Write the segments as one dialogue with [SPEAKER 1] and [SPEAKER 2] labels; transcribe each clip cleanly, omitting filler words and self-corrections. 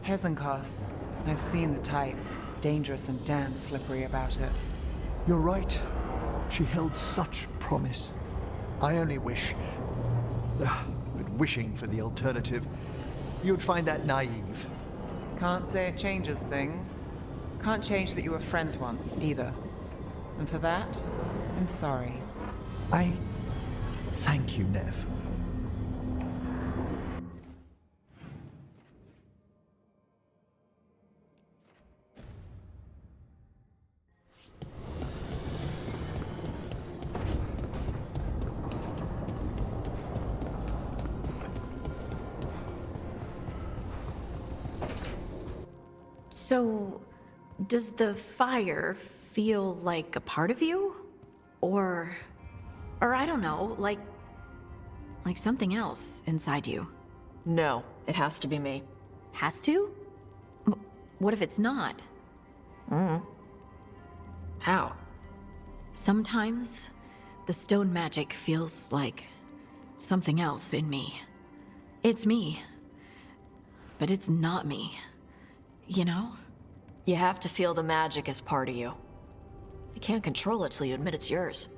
[SPEAKER 1] Hezenkos. I've seen the type. Dangerous and damn slippery about it.
[SPEAKER 2] You're right. She held such promise. I only wish... but wishing for the alternative, you'd find that naive.
[SPEAKER 1] Can't say it changes things. Can't change that you were friends once, either. And for that, I'm sorry.
[SPEAKER 2] Thank you, Nev.
[SPEAKER 3] So, does the fire feel like a part of you? Or I don't know, like something else inside you?
[SPEAKER 4] No, it has to be me.
[SPEAKER 3] Has to? What if it's not?
[SPEAKER 4] How?
[SPEAKER 3] Sometimes the stone magic feels like something else in me. It's me, but it's not me. You know?
[SPEAKER 4] You have to feel the magic as part of you. You can't control it till you admit it's yours.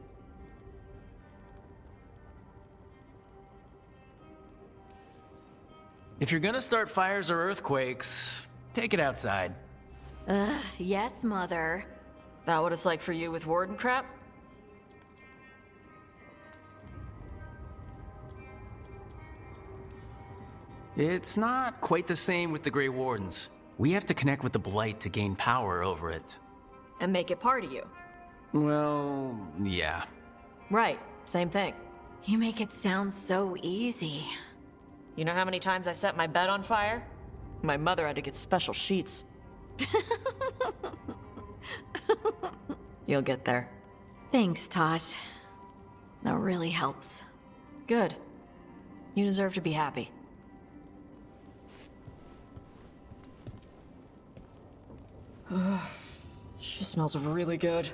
[SPEAKER 5] If you're gonna start fires or earthquakes, take it outside.
[SPEAKER 3] Yes, Mother.
[SPEAKER 4] That what it's like for you with warden crap?
[SPEAKER 5] It's not quite the same with the Grey Wardens. We have to connect with the Blight to gain power over it.
[SPEAKER 4] And make it part of you.
[SPEAKER 5] Well, yeah.
[SPEAKER 4] Right, same thing.
[SPEAKER 3] You make it sound so easy.
[SPEAKER 4] You know how many times I set my bed on fire? My mother had to get special sheets. You'll get there.
[SPEAKER 3] Thanks, Tosh. That really helps.
[SPEAKER 4] Good. You deserve to be happy. She smells really good.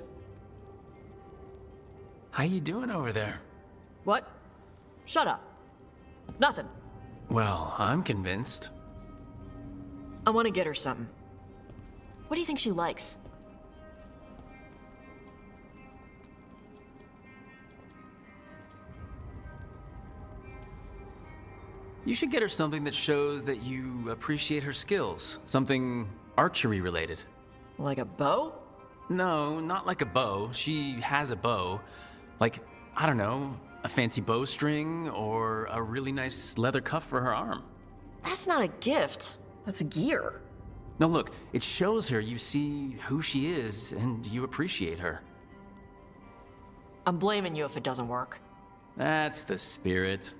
[SPEAKER 5] How you doing over there?
[SPEAKER 4] What? Shut up. Nothing.
[SPEAKER 5] Well, I'm convinced.
[SPEAKER 4] I want to get her something. What do you think she likes?
[SPEAKER 5] You should get her something that shows that you appreciate her skills. Something archery related.
[SPEAKER 4] Like a bow?
[SPEAKER 5] No, not like a bow. She has a bow. Like, I don't know, a fancy bowstring or a really nice leather cuff for her arm.
[SPEAKER 4] That's not a gift. That's gear.
[SPEAKER 5] No, look, it shows her you see who she is and you appreciate her.
[SPEAKER 4] I'm blaming you if it doesn't work.
[SPEAKER 5] That's the spirit.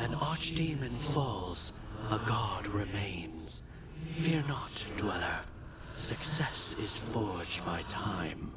[SPEAKER 6] An archdemon falls, a god remains. Fear not, dweller. Success is forged by time.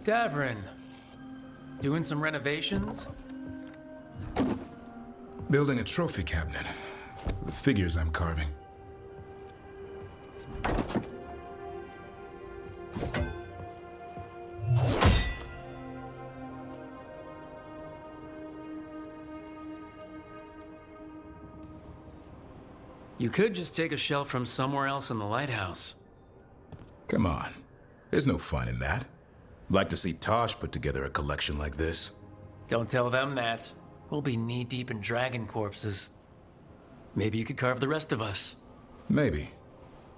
[SPEAKER 5] Davrin, doing some renovations?
[SPEAKER 7] Building a trophy cabinet. The figures I'm carving.
[SPEAKER 5] You could just take a shelf from somewhere else in the lighthouse.
[SPEAKER 7] Come on. There's no fun in that. Like to see Tosh put together a collection like this.
[SPEAKER 5] Don't tell them that. We'll be knee-deep in dragon corpses. Maybe you could carve the rest of us.
[SPEAKER 7] Maybe.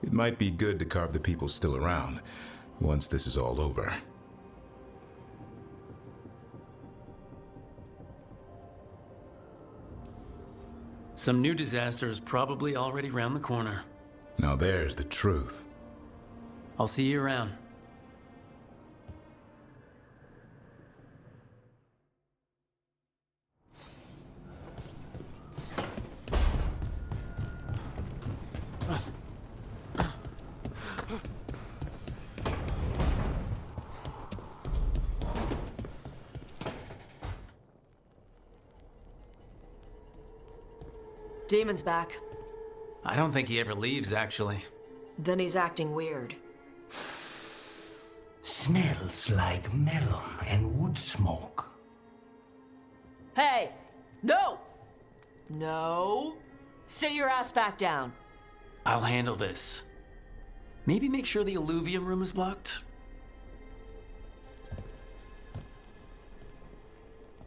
[SPEAKER 7] It might be good to carve the people still around, once this is all over.
[SPEAKER 5] Some new disaster is probably already round the corner.
[SPEAKER 7] Now there's the truth.
[SPEAKER 5] I'll see you around.
[SPEAKER 4] Demon's back.
[SPEAKER 5] I don't think he ever leaves, actually.
[SPEAKER 4] Then he's acting weird.
[SPEAKER 8] Smells like melon and wood smoke.
[SPEAKER 4] Hey! No! No! Sit your ass back down.
[SPEAKER 5] I'll handle this. Maybe make sure the alluvium room is blocked?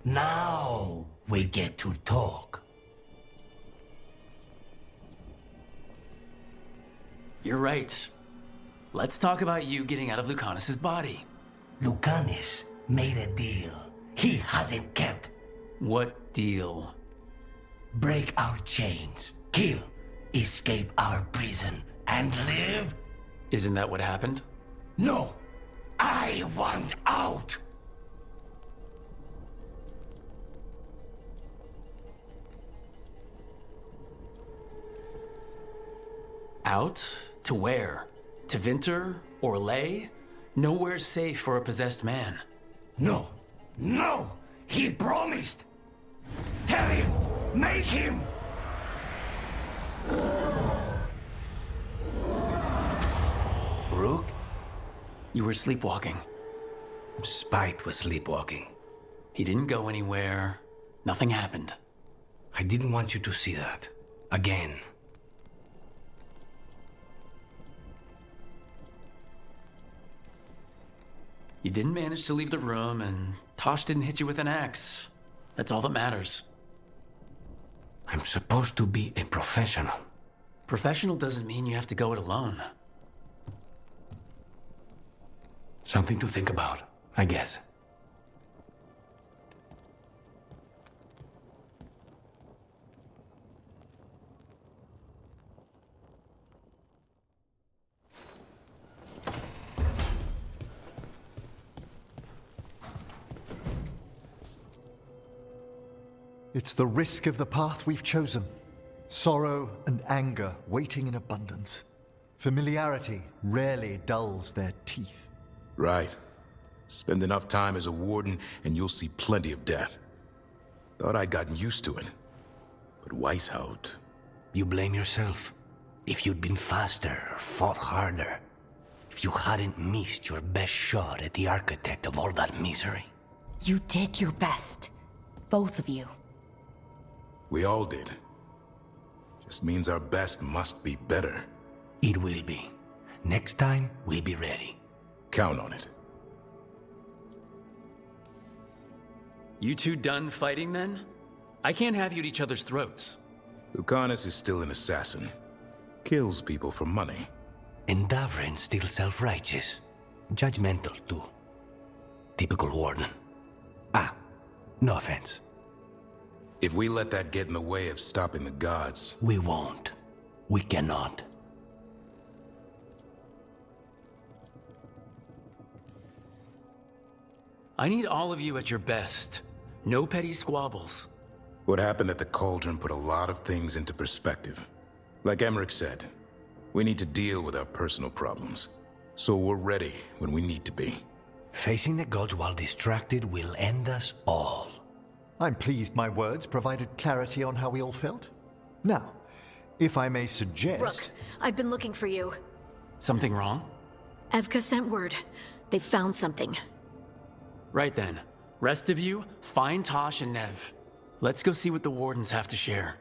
[SPEAKER 8] Now we get to talk.
[SPEAKER 5] You're right. Let's talk about you getting out of Lucanus's body.
[SPEAKER 8] Lucanus made a deal he hasn't kept.
[SPEAKER 5] What deal?
[SPEAKER 8] Break our chains, kill, escape our prison, and live?
[SPEAKER 5] Isn't that what happened?
[SPEAKER 8] No, I want out.
[SPEAKER 5] Out? To where? To Vinter? Or Lay? Nowhere's safe for a possessed man.
[SPEAKER 8] No, no, he promised. Tell him, make him. Rook?
[SPEAKER 5] You were sleepwalking.
[SPEAKER 8] Spite was sleepwalking.
[SPEAKER 5] He didn't go anywhere. Nothing happened.
[SPEAKER 8] I didn't want you to see that. Again.
[SPEAKER 5] You didn't manage to leave the room, and Tosh didn't hit you with an axe. That's all that matters.
[SPEAKER 8] I'm supposed to be a professional.
[SPEAKER 5] Professional doesn't mean you have to go it alone.
[SPEAKER 8] Something to think about, I guess.
[SPEAKER 2] It's the risk of the path we've chosen. Sorrow and anger waiting in abundance. Familiarity rarely dulls their teeth.
[SPEAKER 7] Right. Spend enough time as a warden and you'll see plenty of death. Thought I'd gotten used to it. But Weishaupt...
[SPEAKER 8] You blame yourself. If you'd been faster or fought harder. If you hadn't missed your best shot at the architect of all that misery.
[SPEAKER 9] You did your best. Both of you.
[SPEAKER 7] We all did. Just means our best must be better.
[SPEAKER 8] It will be. Next time, we'll be ready.
[SPEAKER 7] Count on it.
[SPEAKER 5] You two done fighting, then? I can't have you at each other's throats.
[SPEAKER 7] Lucanus is still an assassin. Kills people for money.
[SPEAKER 8] And Davrin's still self-righteous. Judgmental, too. Typical warden. Ah, no offense.
[SPEAKER 7] If we let that get in the way of stopping the gods...
[SPEAKER 8] We won't. We cannot.
[SPEAKER 5] I need all of you at your best. No petty squabbles.
[SPEAKER 7] What happened at the Cauldron put a lot of things into perspective. Like Emmerich said, we need to deal with our personal problems. So we're ready when we need to be.
[SPEAKER 8] Facing the gods while distracted will end us all.
[SPEAKER 2] I'm pleased my words provided clarity on how we all felt. Now, if I may suggest...
[SPEAKER 3] Rook, I've been looking for you.
[SPEAKER 5] Something wrong?
[SPEAKER 3] Evka sent word. They found something.
[SPEAKER 5] Right then. Rest of you, find Tosh and Nev. Let's go see what the wardens have to share.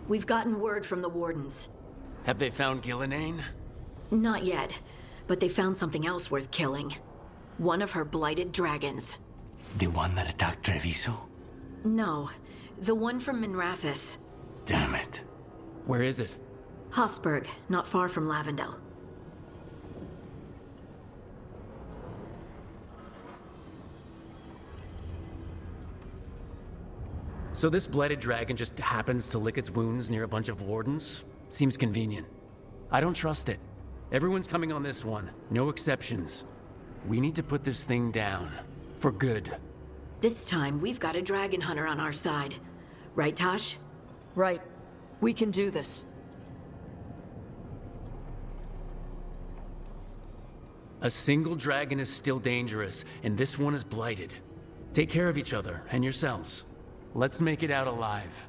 [SPEAKER 3] We've gotten word from the Wardens.
[SPEAKER 5] Have they found Gillenane?
[SPEAKER 3] Not yet, but they found something else worth killing. One of her blighted dragons.
[SPEAKER 8] The one that attacked Treviso?
[SPEAKER 3] No, the one from Minrathous.
[SPEAKER 8] Damn it.
[SPEAKER 5] Where is it?
[SPEAKER 3] Hosberg, not far from Lavendel.
[SPEAKER 5] So this blighted dragon just happens to lick its wounds near a bunch of wardens? Seems convenient. I don't trust it. Everyone's coming on this one, no exceptions. We need to put this thing down. For good.
[SPEAKER 3] This time, we've got a dragon hunter on our side. Right, Tosh?
[SPEAKER 4] Right. We can do this.
[SPEAKER 5] A single dragon is still dangerous, and this one is blighted. Take care of each other, and yourselves. Let's make it out alive.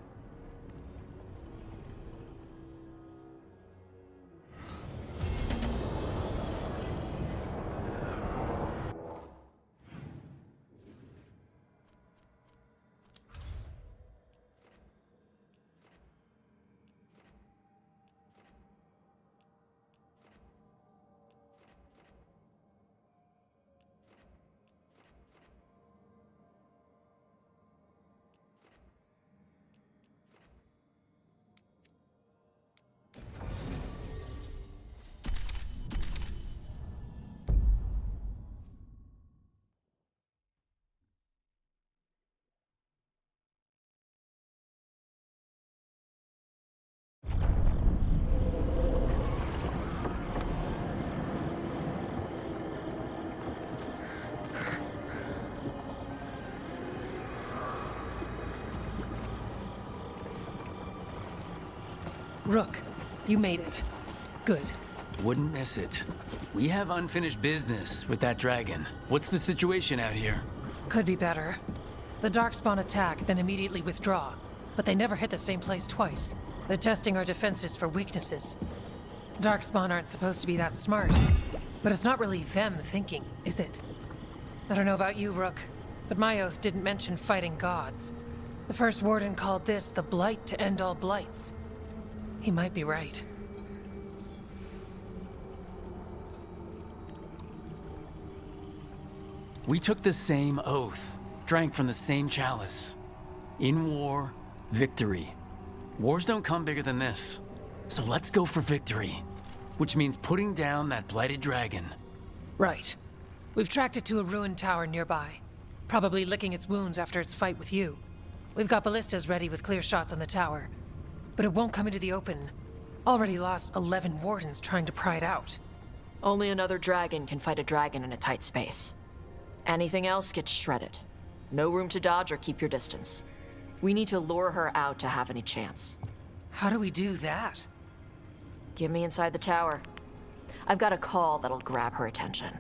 [SPEAKER 10] Rook, you made it. Good.
[SPEAKER 5] Wouldn't miss it. We have unfinished business with that dragon. What's the situation out here?
[SPEAKER 10] Could be better. The Darkspawn attack, then immediately withdraw. But they never hit the same place twice. They're testing our defenses for weaknesses. Darkspawn aren't supposed to be that smart. But it's not really them thinking, is it? I don't know about you, Rook, but my oath didn't mention fighting gods. The first warden called this the blight to end all blights. He might be right.
[SPEAKER 5] We took the same oath, drank from the same chalice. In war, victory. Wars don't come bigger than this. So let's go for victory. Which means putting down that blighted dragon.
[SPEAKER 10] Right. We've tracked it to a ruined tower nearby. Probably licking its wounds after its fight with you. We've got ballistas ready with clear shots on the tower. But it won't come into the open. Already lost 11 wardens trying to pry it out.
[SPEAKER 4] Only another dragon can fight a dragon in a tight space. Anything else gets shredded. No room to dodge or keep your distance. We need to lure her out to have any chance.
[SPEAKER 10] How do we do that?
[SPEAKER 4] Get me inside the tower. I've got a call that'll grab her attention.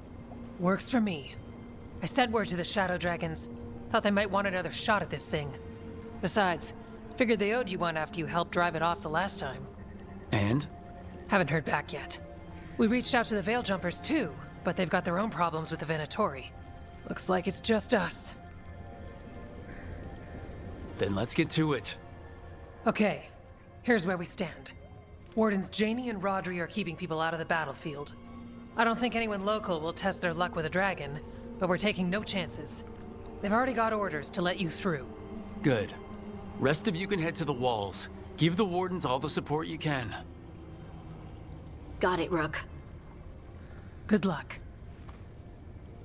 [SPEAKER 10] Works for me. I sent word to the Shadow Dragons. Thought they might want another shot at this thing. Besides, figured they owed you one after you helped drive it off the last time.
[SPEAKER 5] And?
[SPEAKER 10] Haven't heard back yet. We reached out to the Veil Jumpers too, but they've got their own problems with the Venatori. Looks like it's just us.
[SPEAKER 5] Then let's get to it.
[SPEAKER 10] Okay, here's where we stand. Wardens Janie and Rodri are keeping people out of the battlefield. I don't think anyone local will test their luck with a dragon, but we're taking no chances. They've already got orders to let you through.
[SPEAKER 5] Good. Rest of you can head to the walls. Give the wardens all the support you can.
[SPEAKER 3] Got it, Rook.
[SPEAKER 10] Good luck.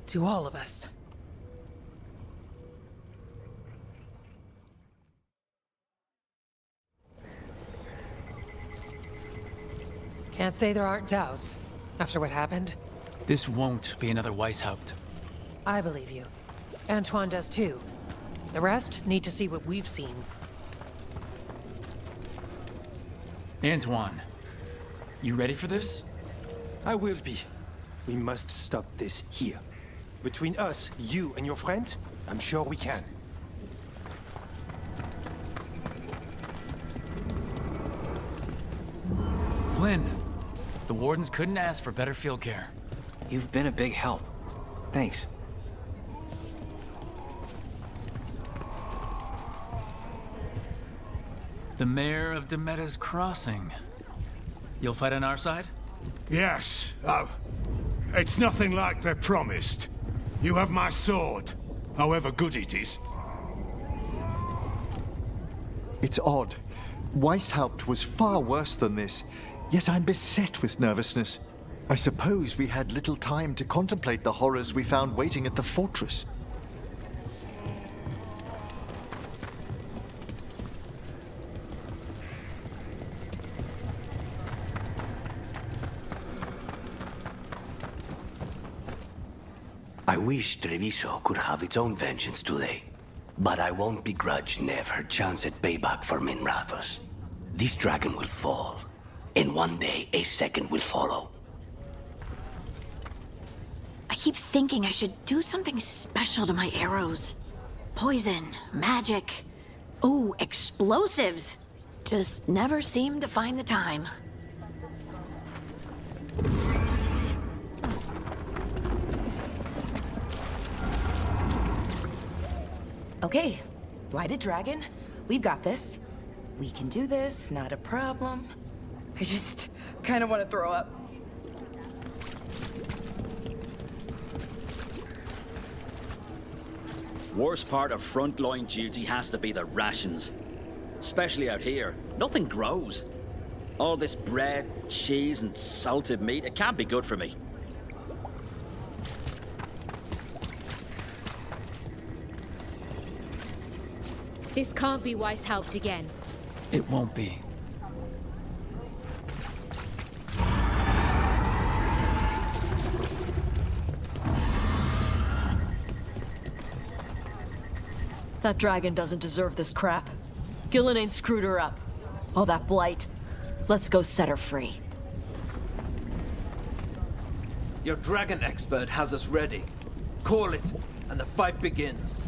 [SPEAKER 10] To all of us. Can't say there aren't doubts, after what happened.
[SPEAKER 5] This won't be another Weishaupt.
[SPEAKER 10] I believe you. Antoine does too. The rest need to see what we've seen.
[SPEAKER 5] Antoine, you ready for this?
[SPEAKER 11] I will be. We must stop this here. Between us, you and your friends, I'm sure we can.
[SPEAKER 5] Flynn, the wardens couldn't ask for better field care.
[SPEAKER 12] You've been a big help. Thanks.
[SPEAKER 5] The mayor of Demeda's Crossing. You'll fight on our side?
[SPEAKER 13] Yes. It's nothing like they promised. You have my sword, however good it is.
[SPEAKER 2] It's odd. Weishaupt was far worse than this, yet I'm beset with nervousness. I suppose we had little time to contemplate the horrors we found waiting at the fortress.
[SPEAKER 8] I wish Treviso could have its own vengeance today, but I won't begrudge Nev her chance at payback for Minrathos. This dragon will fall, and one day a second will follow.
[SPEAKER 3] I keep thinking I should do something special to my arrows. Poison, magic, oh, explosives. Just never seem to find the time.
[SPEAKER 9] Okay, blighted dragon, we've got this. We can do this, not a problem. I just kind of want to throw up.
[SPEAKER 14] Worst part of frontline duty has to be the rations. Especially out here, nothing grows. All this bread, cheese, and salted meat, it can't be good for me.
[SPEAKER 15] This can't be Weishaupt again.
[SPEAKER 5] It won't be.
[SPEAKER 4] That dragon doesn't deserve this crap. Gillen ain't screwed her up. All that blight. Let's go set her free.
[SPEAKER 16] Your dragon expert has us ready. Call it, and the fight begins.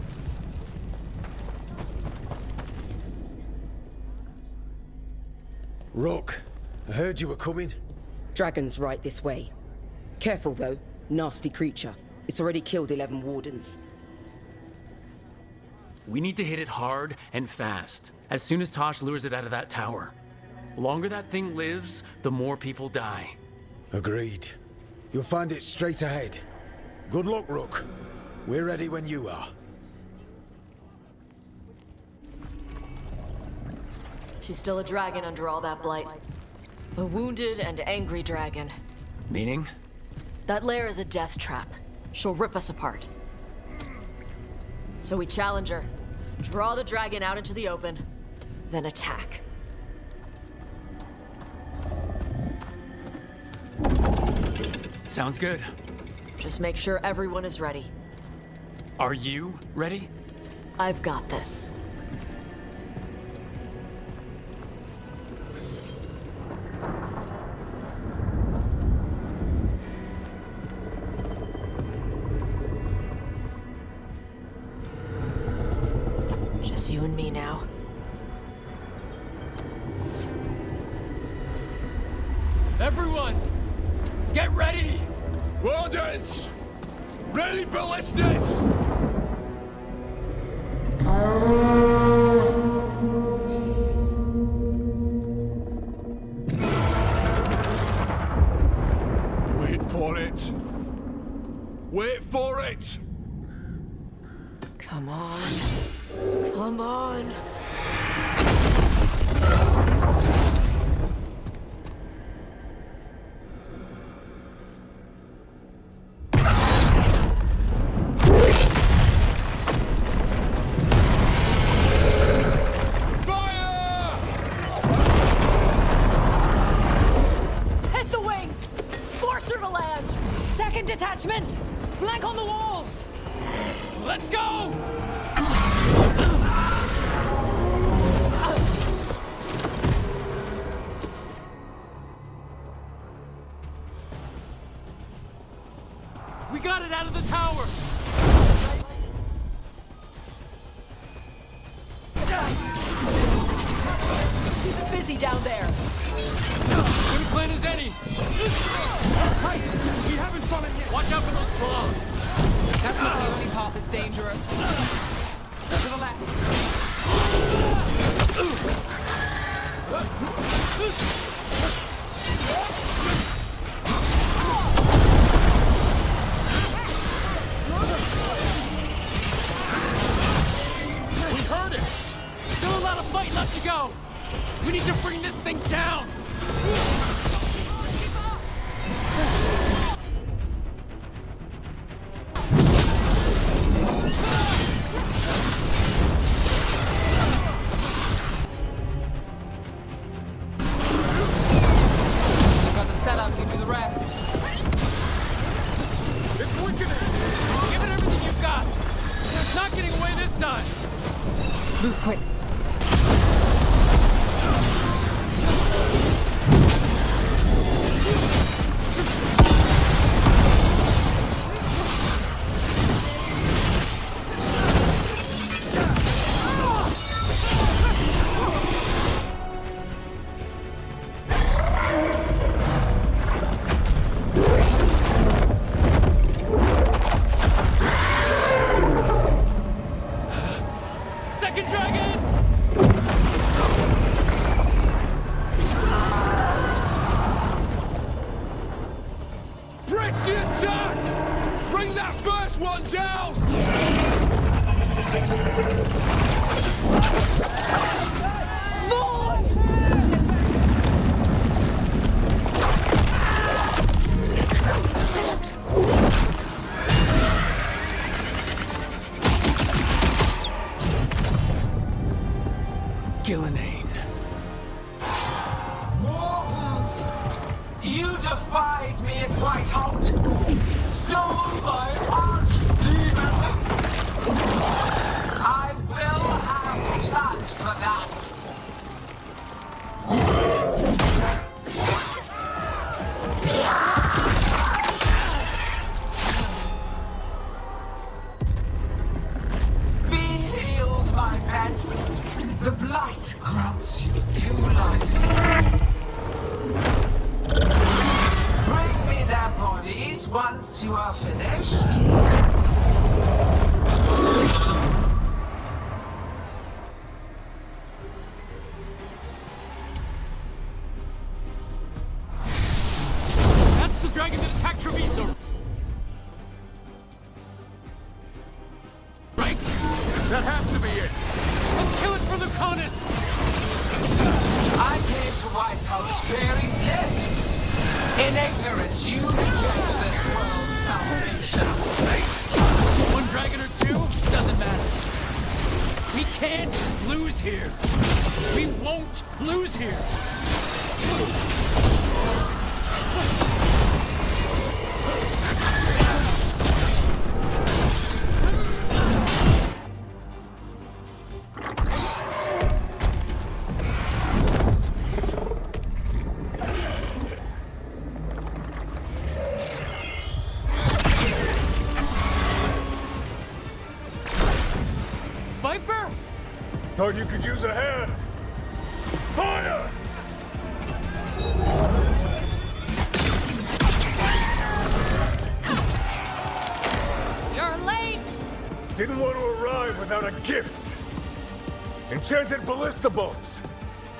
[SPEAKER 17] Rook, I heard you were coming.
[SPEAKER 18] Dragon's right this way. Careful though, nasty creature. It's already killed 11 wardens.
[SPEAKER 5] We need to hit it hard and fast, as soon as Tosh lures it out of that tower. The longer that thing lives, the more people die.
[SPEAKER 17] Agreed. You'll find it straight ahead. Good luck, Rook. We're ready when you are.
[SPEAKER 4] She's still a dragon under all that blight. A wounded and angry dragon.
[SPEAKER 5] Meaning?
[SPEAKER 4] That lair is a death trap. She'll rip us apart. So we challenge her, draw the dragon out into the open, then attack.
[SPEAKER 5] Sounds good.
[SPEAKER 4] Just make sure everyone is ready.
[SPEAKER 5] Are you ready?
[SPEAKER 4] I've got this. Just you and me now.
[SPEAKER 5] Everyone! Get ready!
[SPEAKER 13] Wardens! Ready ballistas! Wait for it! Wait for it!
[SPEAKER 4] Come on. Come on.
[SPEAKER 15] Hit the wings! Force her to land! Second detachment! Flank on the walls!
[SPEAKER 5] Let's go! We got it out of the tower!
[SPEAKER 4] Keep it busy down there.
[SPEAKER 5] Good plan as any!
[SPEAKER 11] Tight! We haven't fallen yet!
[SPEAKER 5] Watch out for those claws!
[SPEAKER 1] That's not the only path that's dangerous. To the left.
[SPEAKER 5] lot of fight left to go! We need to bring this thing down!
[SPEAKER 1] Got the setup, you do the rest.
[SPEAKER 5] It's weakening! Give it everything you've got! It's not getting away this time!
[SPEAKER 10] Move quick.
[SPEAKER 5] Second dragon!
[SPEAKER 19] Press the attack! Bring that first one down!
[SPEAKER 5] Gillenane.
[SPEAKER 19] Mortals! You defied me at Whitehout! Stole my archdemon! I will have blood for that! Be healed, my pet! The blight grants you new life. Bring me their bodies once you are finished.
[SPEAKER 5] That's the dragon that attacked Treviso! Right?
[SPEAKER 19] That has to be it.
[SPEAKER 5] Let's kill it for Lucanus!
[SPEAKER 19] I came to Whitehouse bearing gifts. In ignorance, you reject this world's salvation.
[SPEAKER 5] One dragon or two? Doesn't matter. We can't lose here. We won't lose here. Viper?
[SPEAKER 19] Thought you could use a hand. Fire!
[SPEAKER 15] You're late!
[SPEAKER 19] Didn't want to arrive without a gift. Enchanted ballista bolts.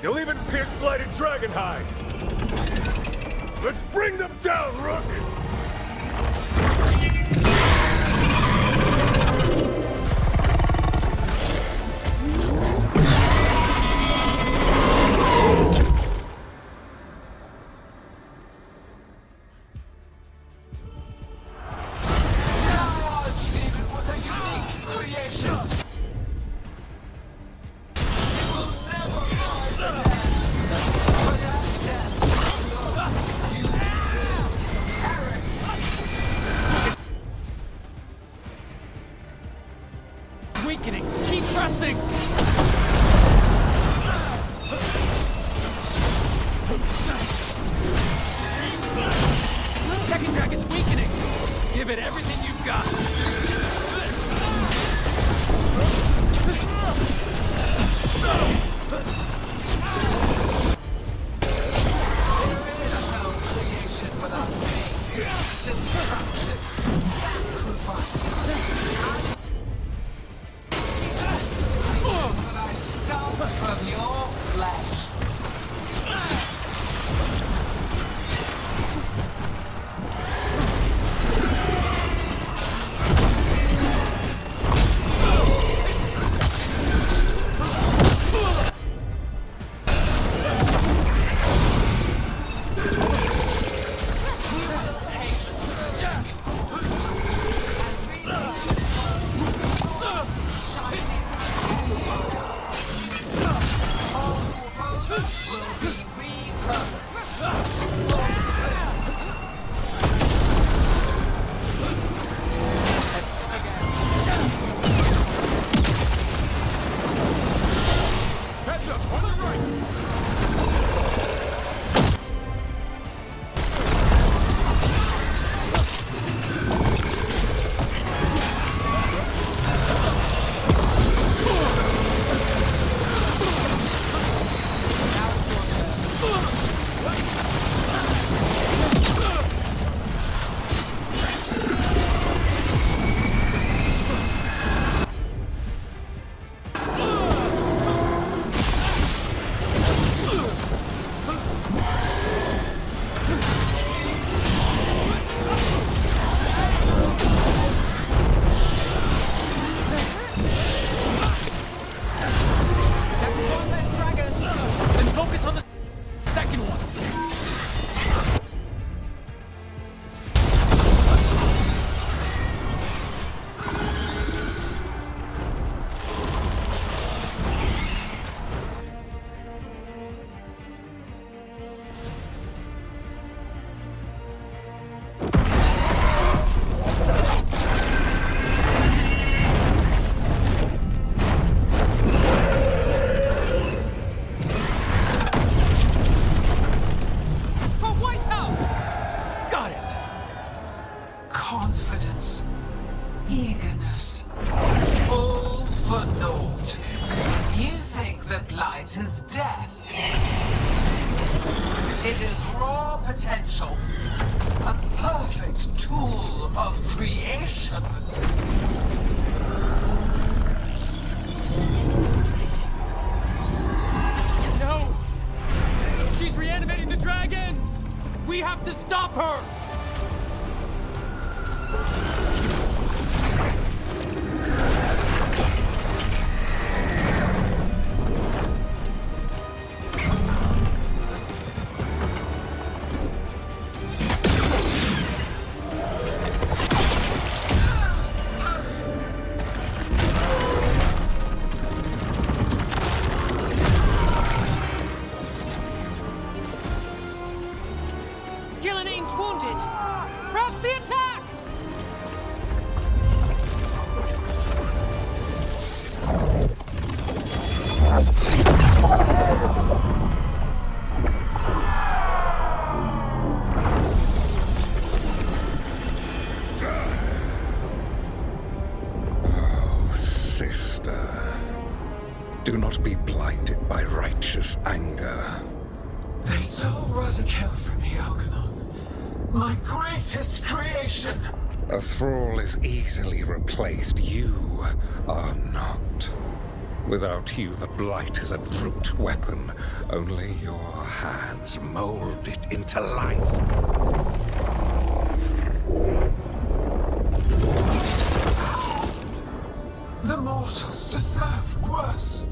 [SPEAKER 19] You'll even pierce blighted dragon hide. Let's bring them down, Rook! Archdemon was a unique creation. You will never rise again. But at death, you perish.
[SPEAKER 5] Weakening. Keep pressing. Second dragon's weakening. Give it everything you've got.
[SPEAKER 19] Creation without pain, destruction, sacrifice. But I sculpt from your flesh.
[SPEAKER 20] light is death. It is raw potential. A perfect tool of creation.
[SPEAKER 5] No! She's reanimating the dragons! We have to stop her!
[SPEAKER 19] Do not be blinded by righteous anger.
[SPEAKER 20] They stole Rosakill from me, Algernon. My greatest creation!
[SPEAKER 19] A thrall is easily replaced. You are not. Without you, the blight is a brute weapon. Only your hands mold it into life.
[SPEAKER 20] The mortals deserve worse.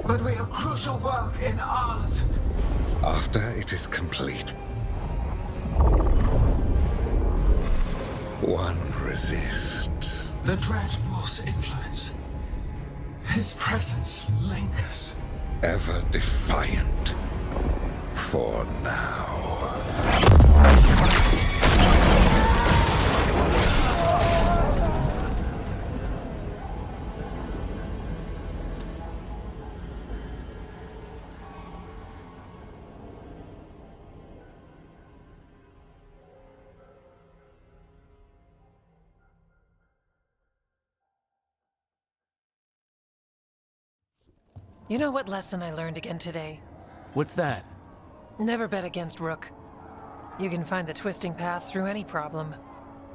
[SPEAKER 20] But we have crucial work in Arth.
[SPEAKER 19] After it is complete, one resists.
[SPEAKER 20] The Dread Wolf's influence. His presence lingers.
[SPEAKER 19] Ever defiant. For now.
[SPEAKER 10] You know what lesson I learned again today?
[SPEAKER 5] What's that?
[SPEAKER 10] Never bet against Rook. You can find the twisting path through any problem.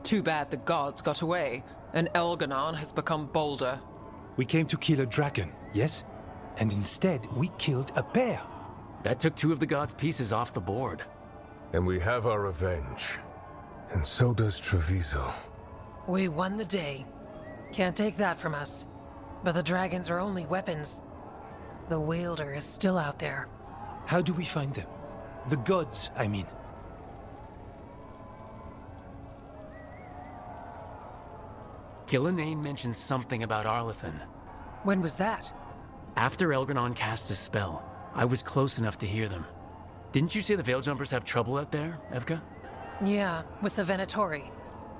[SPEAKER 21] Too bad the gods got away, and Elganon has become bolder.
[SPEAKER 11] We came to kill a dragon, yes? And instead, we killed a bear.
[SPEAKER 5] That took 2 of the gods' pieces off the board.
[SPEAKER 19] And we have our revenge. And so does Treviso.
[SPEAKER 10] We won the day. Can't take that from us. But the dragons are only weapons. The Wielder is still out there.
[SPEAKER 11] How do we find them? The gods, I mean.
[SPEAKER 5] Gillenane mentioned something about Arlathan.
[SPEAKER 10] When was that?
[SPEAKER 5] After Elganon cast his spell, I was close enough to hear them. Didn't you say the Veiljumpers have trouble out there, Evka?
[SPEAKER 10] Yeah, with the Venatori.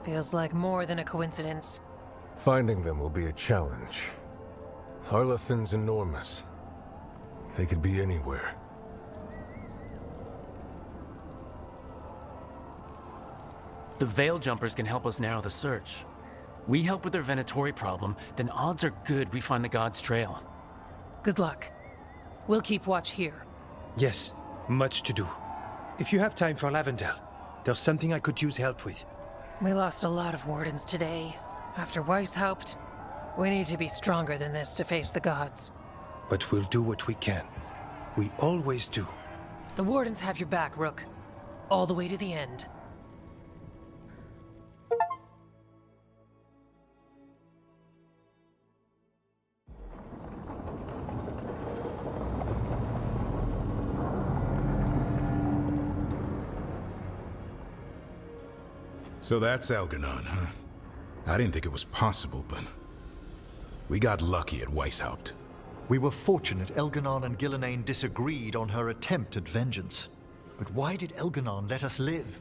[SPEAKER 10] Feels like more than a coincidence.
[SPEAKER 19] Finding them will be a challenge. Arlathan's enormous. They could be anywhere.
[SPEAKER 5] The Veiljumpers can help us narrow the search. We help with their Venatori problem, then odds are good we find the God's trail.
[SPEAKER 10] Good luck. We'll keep watch here.
[SPEAKER 11] Yes, much to do. If you have time for Lavendel, there's something I could use help with.
[SPEAKER 10] We lost a lot of wardens today. After Weishaupt, we need to be stronger than this to face the gods.
[SPEAKER 11] But we'll do what we can. We always do.
[SPEAKER 10] The wardens have your back, Rook. All the way to the end.
[SPEAKER 7] So that's Algernon, huh? I didn't think it was possible, but we got lucky at Weishaupt.
[SPEAKER 2] We were fortunate Elganon and Gillenane disagreed on her attempt at vengeance. But why did Elganon let us live?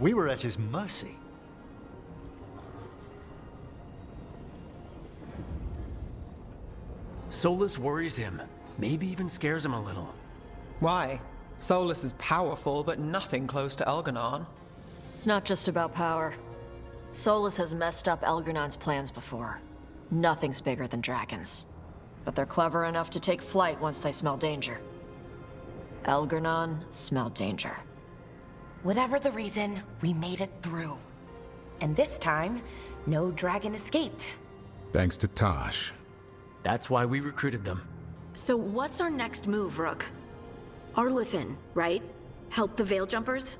[SPEAKER 2] We were at his mercy.
[SPEAKER 5] Solus worries him. Maybe even scares him a little.
[SPEAKER 21] Why? Solus is powerful, but nothing close to Elganon.
[SPEAKER 4] It's not just about power. Solus has messed up Elgernon's plans before. Nothing's bigger than dragons. but they're clever enough to take flight once they smell danger. Elgar'nan smelled danger.
[SPEAKER 9] Whatever the reason, we made it through. And this time, no dragon escaped.
[SPEAKER 7] Thanks to Tosh.
[SPEAKER 5] That's why we recruited them.
[SPEAKER 3] So what's our next move, Rook? Arlethan, right? Help the Veil Jumpers?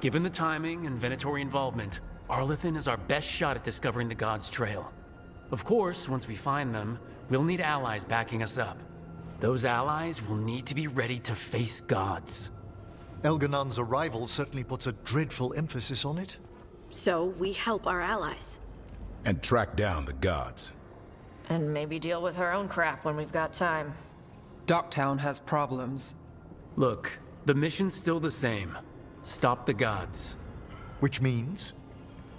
[SPEAKER 5] Given the timing and Venatori involvement, Arlethan is our best shot at discovering the Gods' trail. Of course, once we find them, we'll need allies backing us up. Those allies will need to be ready to face gods.
[SPEAKER 2] Elgar'nan's arrival certainly puts a dreadful emphasis on it.
[SPEAKER 3] So we help our allies.
[SPEAKER 7] And track down the gods.
[SPEAKER 4] And maybe deal with our own crap when we've got time.
[SPEAKER 21] Docktown has problems.
[SPEAKER 5] Look, the mission's still the same. Stop the gods.
[SPEAKER 2] Which means?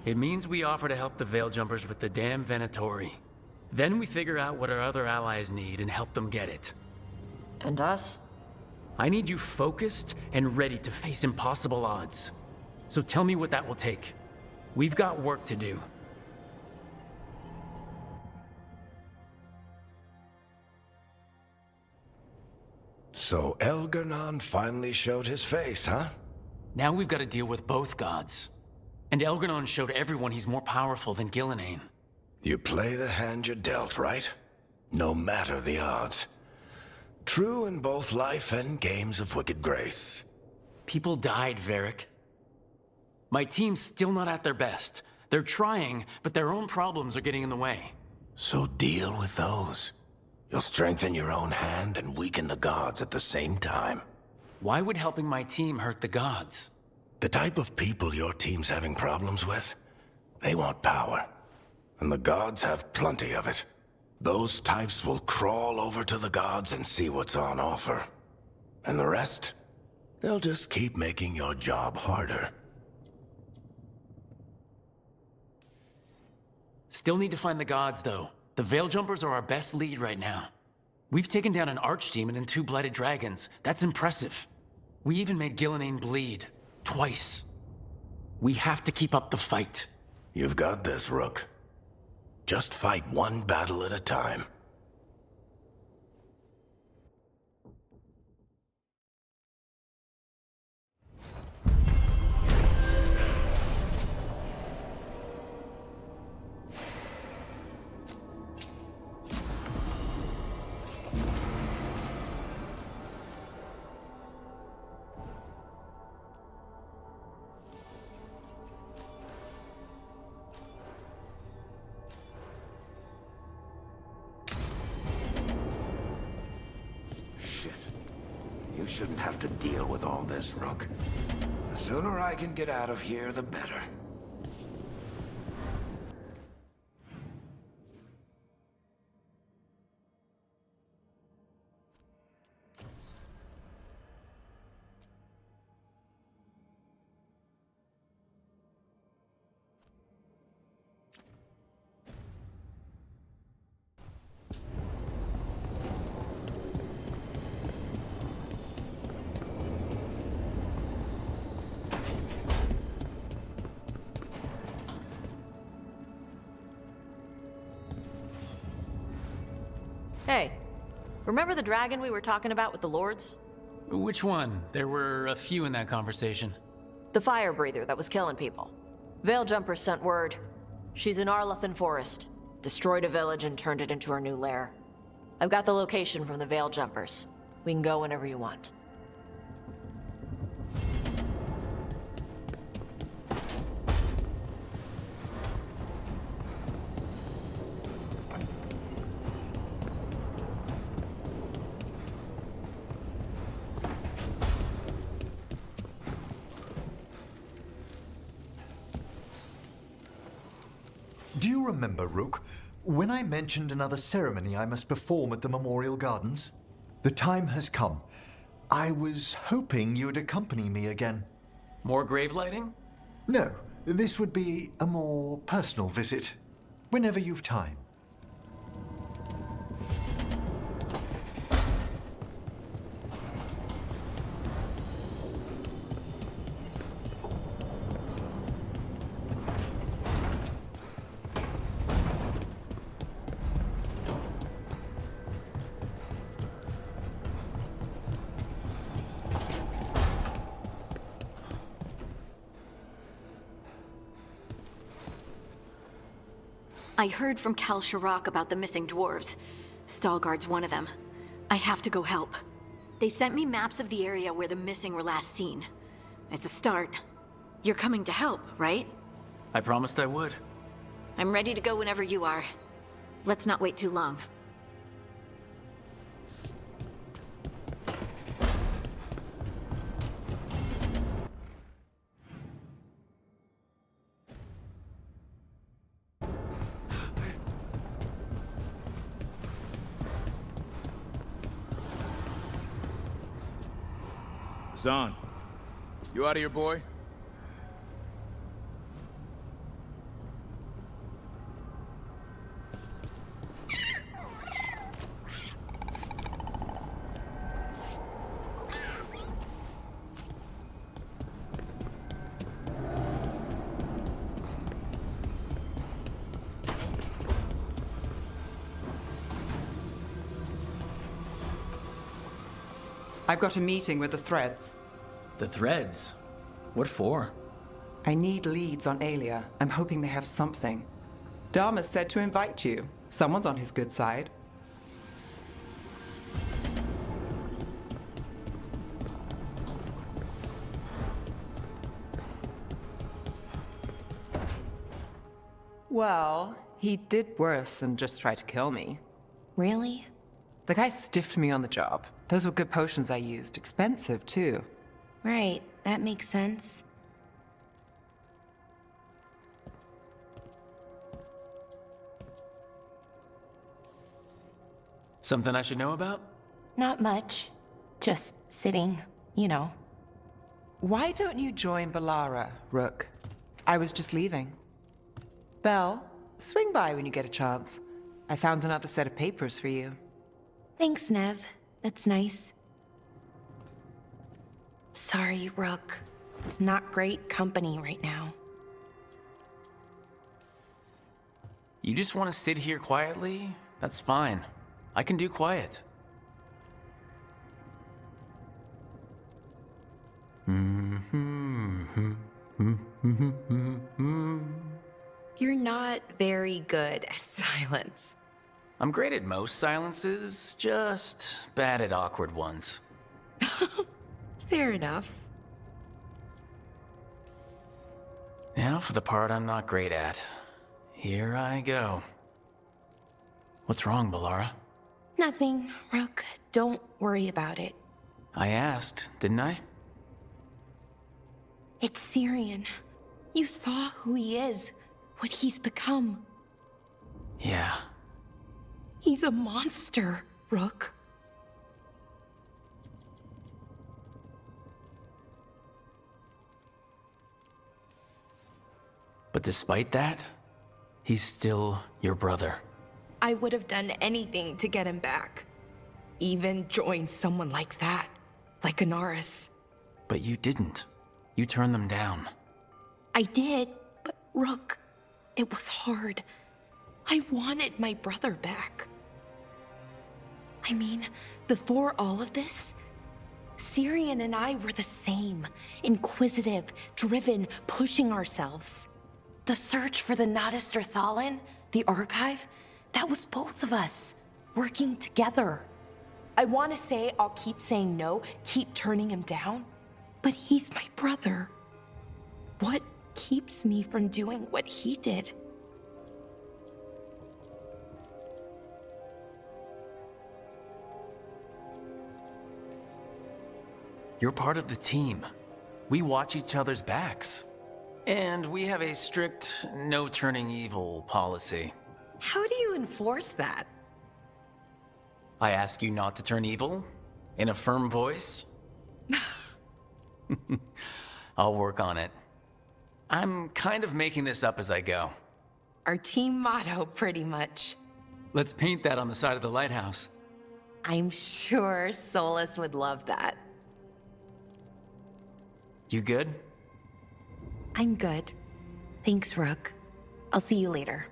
[SPEAKER 5] It means we offer to help the Veil Jumpers with the damn Venatori. Then we figure out what our other allies need and help them get it.
[SPEAKER 4] And us?
[SPEAKER 5] I need you focused and ready to face impossible odds. So tell me what that will take. We've got work to do.
[SPEAKER 6] So Elgar'nan finally showed his face, huh?
[SPEAKER 5] Now we've got to deal with both gods. And Elgar'nan showed everyone he's more powerful than Gillenane.
[SPEAKER 6] You play the hand you're dealt, right? No matter the odds. True in both life and games of wicked grace.
[SPEAKER 5] People died, Varric. My team's still not at their best. They're trying, but their own problems are getting in the way.
[SPEAKER 6] So deal with those. You'll strengthen your own hand and weaken the gods at the same time.
[SPEAKER 5] Why would helping my team hurt the gods?
[SPEAKER 6] The type of people your team's having problems with, they want power. And the gods have plenty of it. Those types will crawl over to the gods and see what's on offer. And the rest, they'll just keep making your job harder.
[SPEAKER 5] Still need to find the gods, though. The Veil Jumpers are our best lead right now. We've taken down an archdemon and 2 blighted dragons. That's impressive. We even made Gillenane bleed. Twice. We have to keep up the fight.
[SPEAKER 6] You've got this, Rook. Just fight one battle at a time. You shouldn't have to deal with all this, Rook. The sooner I can get out of here, the better.
[SPEAKER 4] Hey, remember the dragon we were talking about with the lords?
[SPEAKER 5] Which one? There were a few in that conversation.
[SPEAKER 4] The fire breather that was killing people. Veil Jumpers sent word. She's in Arlethan Forest. Destroyed a village and turned it into her new lair. I've got the location from the Veil Jumpers. We can go whenever you want.
[SPEAKER 2] Do you remember, Rook, when I mentioned another ceremony I must perform at the Memorial Gardens? The time has come. I was hoping you'd accompany me again.
[SPEAKER 5] More grave lighting?
[SPEAKER 2] No, this would be a more personal visit. Whenever you've time.
[SPEAKER 3] I heard from Cal Sharrock about the missing dwarves. Stalguard's one of them. I have to go help. They sent me maps of the area where the missing were last seen. It's a start. You're coming to help, right?
[SPEAKER 5] I promised I would.
[SPEAKER 3] I'm ready to go whenever you are. Let's not wait too long.
[SPEAKER 12] Zahn, you out of here, boy?
[SPEAKER 1] I've got a meeting with the Threads.
[SPEAKER 5] The Threads? What for?
[SPEAKER 1] I need leads on Aelia. I'm hoping they have something. Dharma said to invite you. Someone's on his good side. Well, he did worse than just try to kill me.
[SPEAKER 3] Really?
[SPEAKER 1] The guy stiffed me on the job. Those were good potions I used. Expensive, too.
[SPEAKER 3] Right, that makes sense.
[SPEAKER 5] Something I should know about?
[SPEAKER 9] Not much. Just sitting, you know.
[SPEAKER 1] Why don't you join Balara, Rook? I was just leaving. Belle, swing by when you get a chance. I found another set of papers for you.
[SPEAKER 9] Thanks, Nev. That's nice. Sorry, Rook. Not great company right now.
[SPEAKER 5] You just want to sit here quietly? That's fine. I can do quiet.
[SPEAKER 9] You're not very good at silence.
[SPEAKER 5] I'm great at most silences, just bad at awkward ones.
[SPEAKER 9] Fair enough.
[SPEAKER 5] Now for the part I'm not great at. Here I go. What's wrong, Balara?
[SPEAKER 9] Nothing, Rook. Don't worry about it.
[SPEAKER 5] I asked, didn't I?
[SPEAKER 9] It's Syrian. You saw who he is, what he's become.
[SPEAKER 5] Yeah.
[SPEAKER 9] He's a monster, Rook.
[SPEAKER 5] But despite that, he's still your brother.
[SPEAKER 9] I would have done anything to get him back. Even join someone like that, like Anaris.
[SPEAKER 5] But you didn't. You turned them down.
[SPEAKER 9] I did, but Rook, it was hard. I wanted my brother back. I mean, before all of this, Syrian and I were the same. Inquisitive, driven, pushing ourselves. The search for the Nadister Thalin, the archive, that was both of us, working together. I want to say I'll keep saying no, keep turning him down, but he's my brother. What keeps me from doing what he did?
[SPEAKER 5] You're part of the team. We watch each other's backs. And we have a strict no turning evil policy.
[SPEAKER 9] How do you enforce that?
[SPEAKER 5] I ask you not to turn evil in a firm voice. I'll work on it. I'm kind of making this up as I go.
[SPEAKER 9] Our team motto, pretty much.
[SPEAKER 5] Let's paint that on the side of the lighthouse.
[SPEAKER 9] I'm sure Solus would love that.
[SPEAKER 5] You good?
[SPEAKER 9] I'm good. Thanks, Rook. I'll see you later.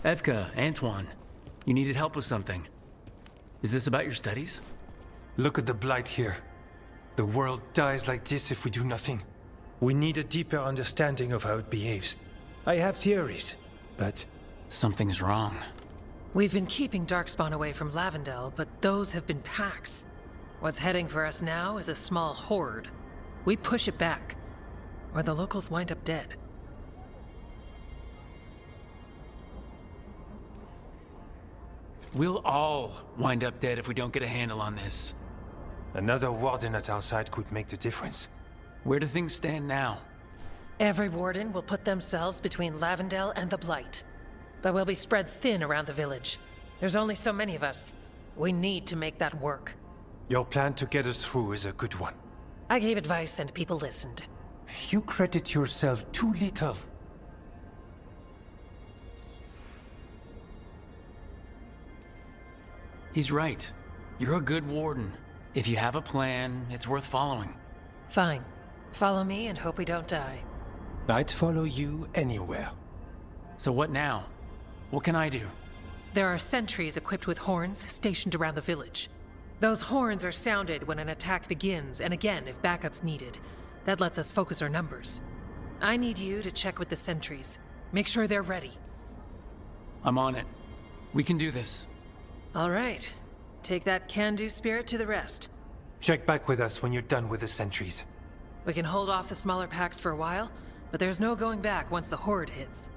[SPEAKER 5] Evka, Antoine, you needed help with something. Is this about your studies?
[SPEAKER 11] Look at the blight here. The world dies like this if we do nothing. We need a deeper understanding of how it behaves. I have theories, but...
[SPEAKER 5] Something's wrong.
[SPEAKER 10] We've been keeping Darkspawn away from Lavendel, but those have been packs. What's heading for us now is a small horde. We push it back, or the locals wind up dead.
[SPEAKER 5] We'll all wind up dead if we don't get a handle on this.
[SPEAKER 11] Another warden at our side could make the difference.
[SPEAKER 5] Where do things stand now?
[SPEAKER 10] Every warden will put themselves between Lavendel and the Blight. But we'll be spread thin around the village. There's only so many of us. We need to make that work.
[SPEAKER 11] Your plan to get us through is a good one.
[SPEAKER 10] I gave advice and people listened.
[SPEAKER 11] You credit yourself too little.
[SPEAKER 5] He's right. You're a good warden. If you have a plan, it's worth following.
[SPEAKER 10] Fine. Follow me and hope we don't die.
[SPEAKER 11] I'd follow you anywhere.
[SPEAKER 5] So what now? What can I do?
[SPEAKER 10] There are sentries equipped with horns stationed around the village. Those horns are sounded when an attack begins, and again if backup's needed. That lets us focus our numbers. I need you to check with the sentries. Make sure they're ready.
[SPEAKER 5] I'm on it. We can do this.
[SPEAKER 10] All right. Take that can-do spirit to the rest.
[SPEAKER 11] Check back with us when you're done with the sentries.
[SPEAKER 10] We can hold off the smaller packs for a while, but there's no going back once the horde hits.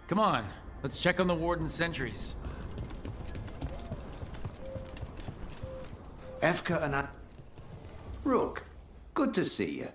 [SPEAKER 5] Come on, let's check on the warden's sentries.
[SPEAKER 8] Evka and I... Rook, good to see you.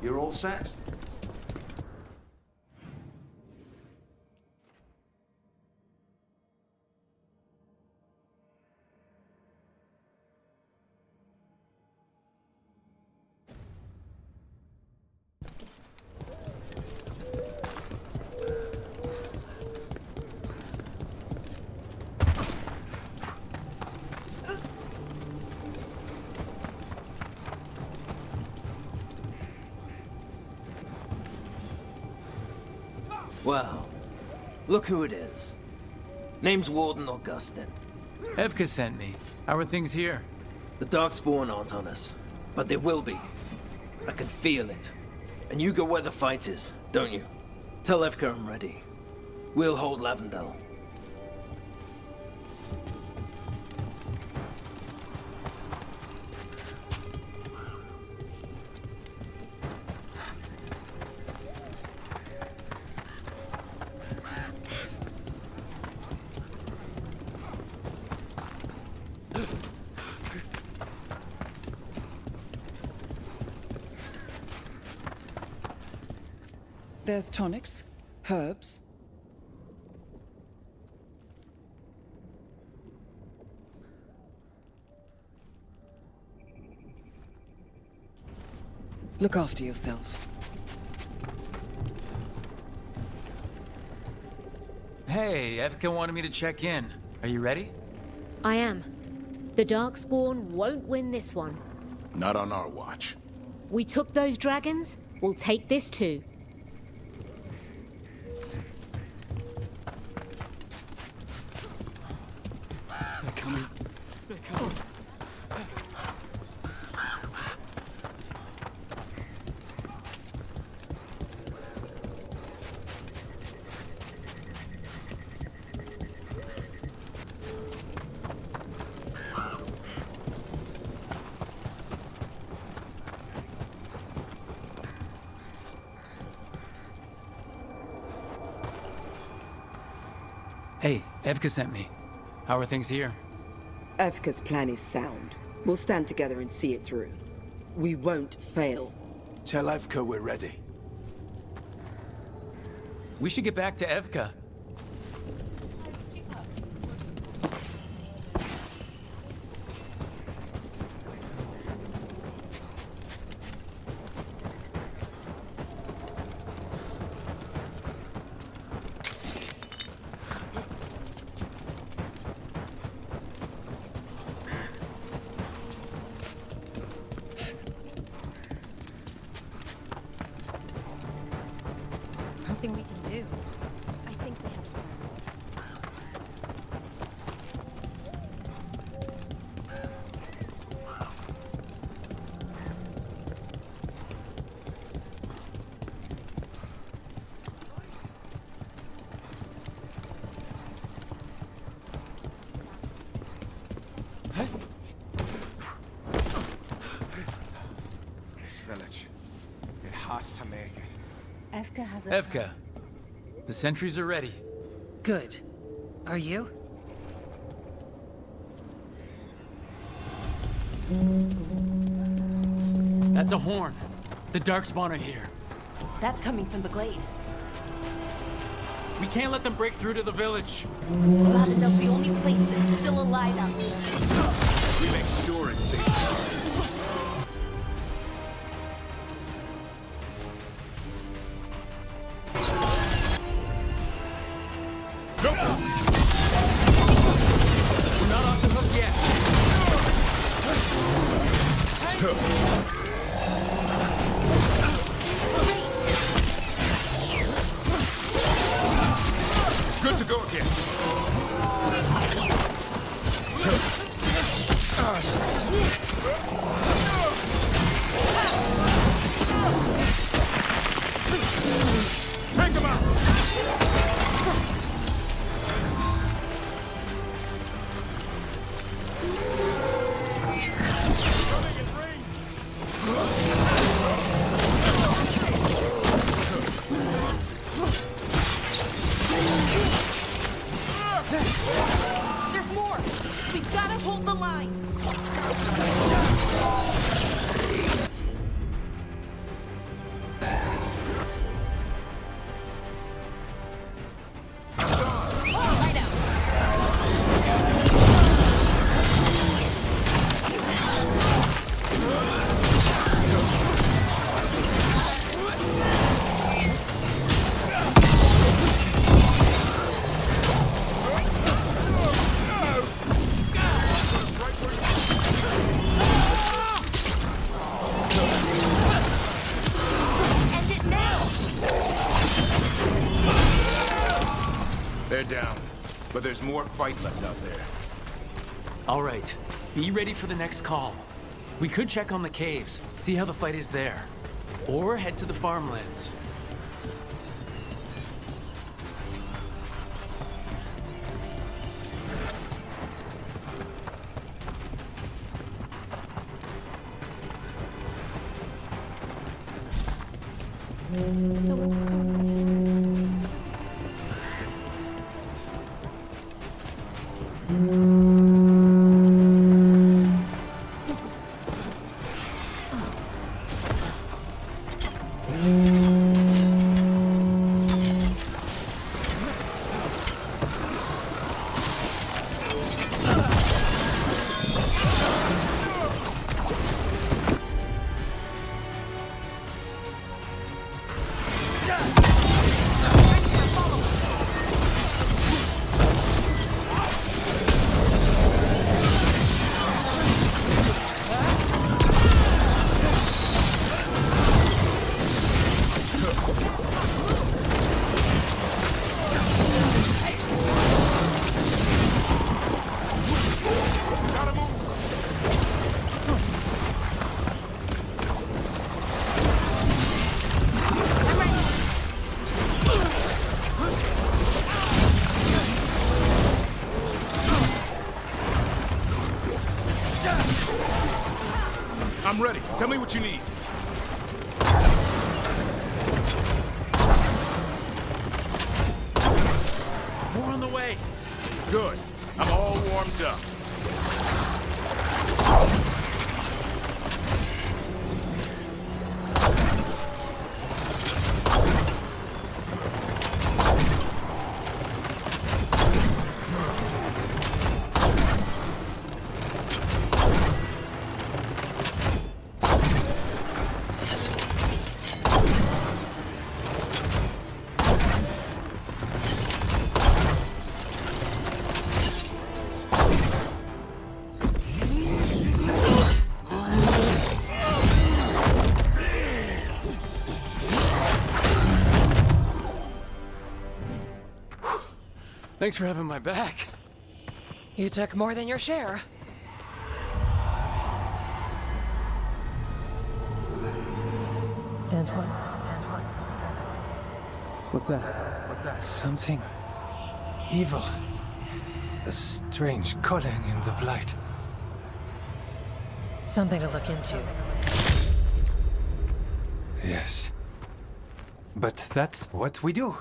[SPEAKER 8] You're all set?
[SPEAKER 16] Well, look who it is. Name's Warden Augustin.
[SPEAKER 5] Evka sent me. How are things here?
[SPEAKER 16] The Darkspawn aren't on us, but they will be. I can feel it. And you go where the fight is, don't you? Tell Evka I'm ready. We'll hold Lavendel.
[SPEAKER 22] There's tonics, herbs. Look after yourself.
[SPEAKER 5] Hey, Evka wanted me to check in. Are you ready?
[SPEAKER 23] I am. The Darkspawn won't win this one.
[SPEAKER 7] Not on our watch.
[SPEAKER 23] We took those dragons, we'll take this too.
[SPEAKER 5] They're coming. They're coming. Hey, Evka sent me. How are things here?
[SPEAKER 22] Evka's plan is sound. We'll stand together and see it through. We won't fail.
[SPEAKER 8] Tell Evka we're ready.
[SPEAKER 5] We should get back to Evka.
[SPEAKER 3] Nothing we can do. I think we have
[SPEAKER 14] This village, it has to make it.
[SPEAKER 23] Evka has a...
[SPEAKER 5] Evka, the sentries are ready.
[SPEAKER 10] Good. Are you?
[SPEAKER 5] That's a horn. The Darkspawn are here.
[SPEAKER 15] That's coming from the glade.
[SPEAKER 5] We can't let them break through to the village.
[SPEAKER 15] Labyrinths the only place that's still alive out there.
[SPEAKER 14] We make sure it stays.
[SPEAKER 5] We're not off the hook yet.
[SPEAKER 7] Good to go again.
[SPEAKER 14] Take him out!
[SPEAKER 15] There's more! We've gotta hold the line! Right out! End it now!
[SPEAKER 7] They're down, but there's more fight left out there.
[SPEAKER 5] All right, be ready for the next call. We could check on the caves, see how the fight is there. Or head to the farmlands.
[SPEAKER 12] I'm ready. Tell me what you need.
[SPEAKER 5] More on the way.
[SPEAKER 12] Good. I'm all warmed up.
[SPEAKER 5] Thanks for having my back.
[SPEAKER 10] You took more than your share. Antoine.
[SPEAKER 5] What's that?
[SPEAKER 11] Something evil. A strange calling in the blight.
[SPEAKER 10] Something to look into.
[SPEAKER 11] Yes. But that's what we do.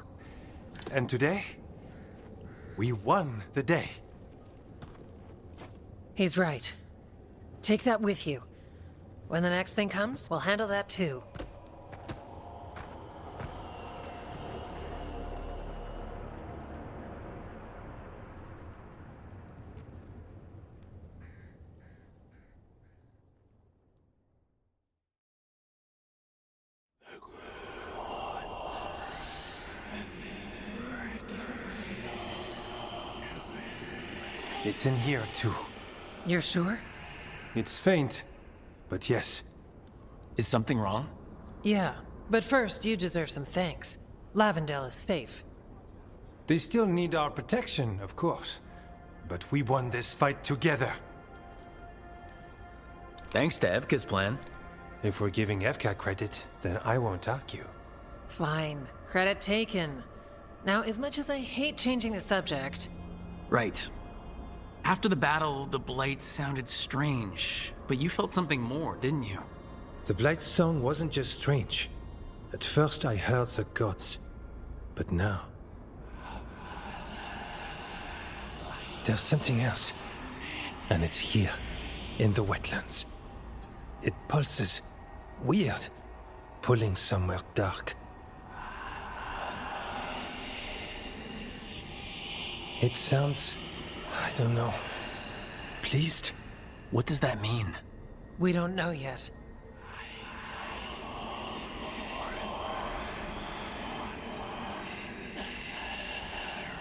[SPEAKER 11] And today, we won the day.
[SPEAKER 10] He's right. Take that with you. When the next thing comes, we'll handle that too.
[SPEAKER 11] It's in here too.
[SPEAKER 10] You're sure?
[SPEAKER 11] It's faint, but yes.
[SPEAKER 5] Is something wrong?
[SPEAKER 10] Yeah, but first you deserve some thanks. Lavendale is safe.
[SPEAKER 11] They still need our protection, of course. But we won this fight together.
[SPEAKER 5] Thanks to Evka's plan.
[SPEAKER 11] If we're giving Evka credit, then I won't argue.
[SPEAKER 10] Fine. Credit taken. Now, as much as I hate changing the subject...
[SPEAKER 5] Right. After the battle, the blight sounded strange, but you felt something more, didn't you?
[SPEAKER 11] The Blight's song wasn't just strange. At first I heard the gods, but now... there's something else. And it's here, in the wetlands. It pulses. Weird. Pulling somewhere dark. It sounds... I don't know. Pleased?
[SPEAKER 5] What does that mean?
[SPEAKER 10] We don't know yet.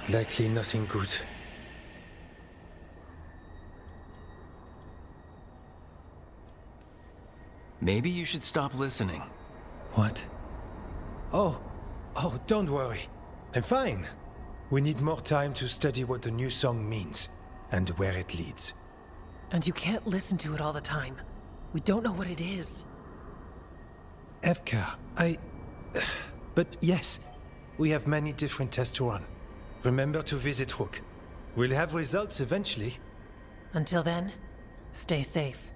[SPEAKER 11] Likely nothing good.
[SPEAKER 5] Maybe you should stop listening.
[SPEAKER 11] What? Oh, don't worry. I'm fine. We need more time to study what the new song means, and where it leads.
[SPEAKER 10] And you can't listen to it all the time. We don't know what it is.
[SPEAKER 11] Evka, But yes, we have many different tests to run. Remember to visit Rook. We'll have results eventually.
[SPEAKER 10] Until then, stay safe.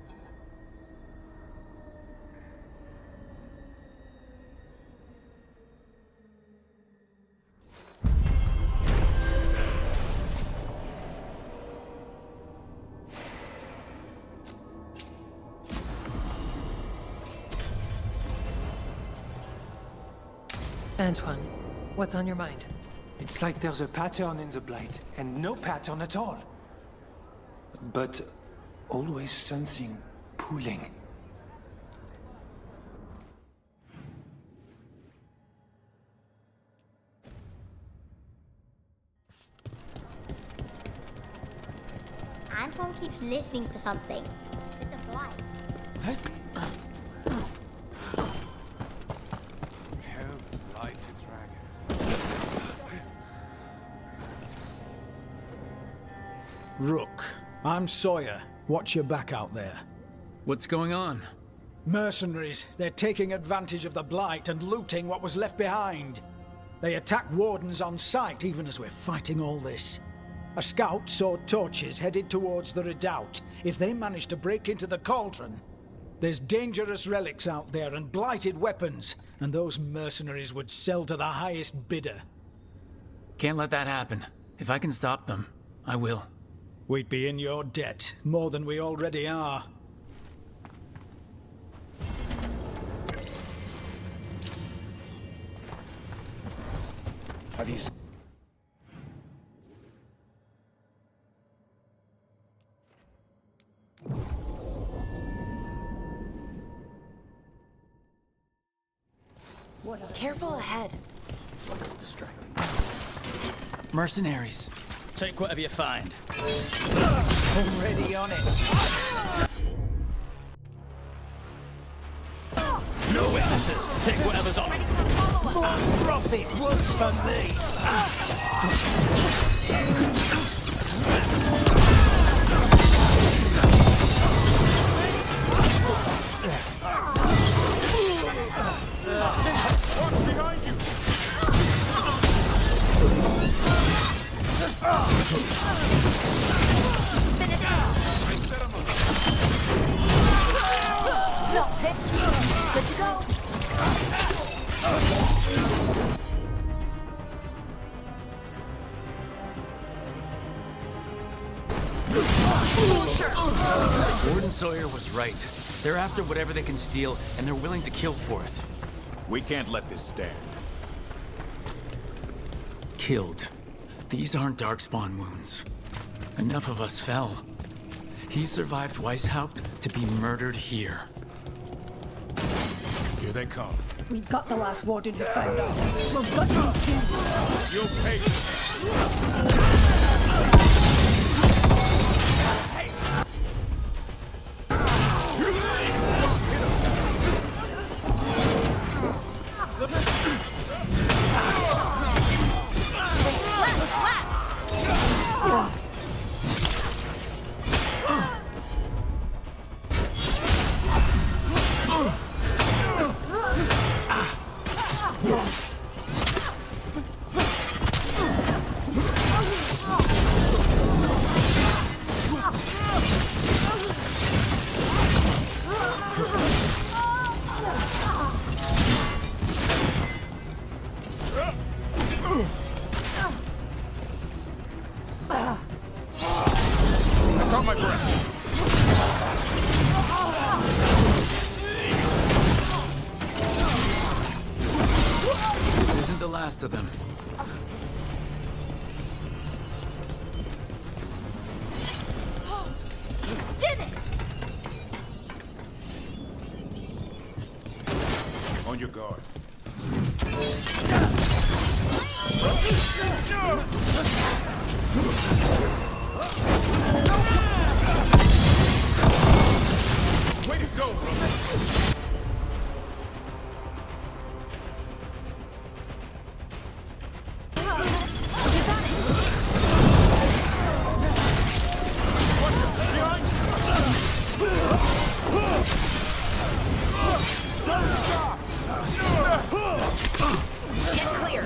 [SPEAKER 10] Antoine, what's on your mind?
[SPEAKER 11] It's like there's a pattern in the blight, and no pattern at all. But always something pulling.
[SPEAKER 13] Antoine keeps listening for something. With the blight.
[SPEAKER 17] Rook, I'm Sawyer. Watch your back out there.
[SPEAKER 5] What's going on?
[SPEAKER 17] Mercenaries. They're taking advantage of the blight and looting what was left behind. They attack wardens on sight even as we're fighting all this. A scout saw torches headed towards the redoubt. If they manage to break into the cauldron, There's dangerous relics out there and blighted weapons, and those mercenaries would sell to the highest bidder.
[SPEAKER 5] Can't let that happen. If I can stop them, I will.
[SPEAKER 17] We'd be in your debt, more than we already are.
[SPEAKER 14] Have you...
[SPEAKER 4] Careful ahead.
[SPEAKER 5] Mercenaries.
[SPEAKER 18] Take whatever you find.
[SPEAKER 17] Already on it.
[SPEAKER 18] No witnesses. Take whatever's on.
[SPEAKER 17] Profit works for me.
[SPEAKER 12] Behind you!
[SPEAKER 4] Finish him. Good to go.
[SPEAKER 5] Warden Sawyer was right. They're after whatever they can steal, and they're willing to kill for it.
[SPEAKER 12] We can't let this stand.
[SPEAKER 5] Killed. These aren't Darkspawn wounds. Enough of us fell. He survived Weishaupt to be murdered here.
[SPEAKER 12] Here they come.
[SPEAKER 15] We got the last warden who found us. We've got you too.
[SPEAKER 12] You'll pay.
[SPEAKER 5] Last of them.
[SPEAKER 4] Did it!
[SPEAKER 12] On your guard. Way to go, Rook.
[SPEAKER 4] Get clear.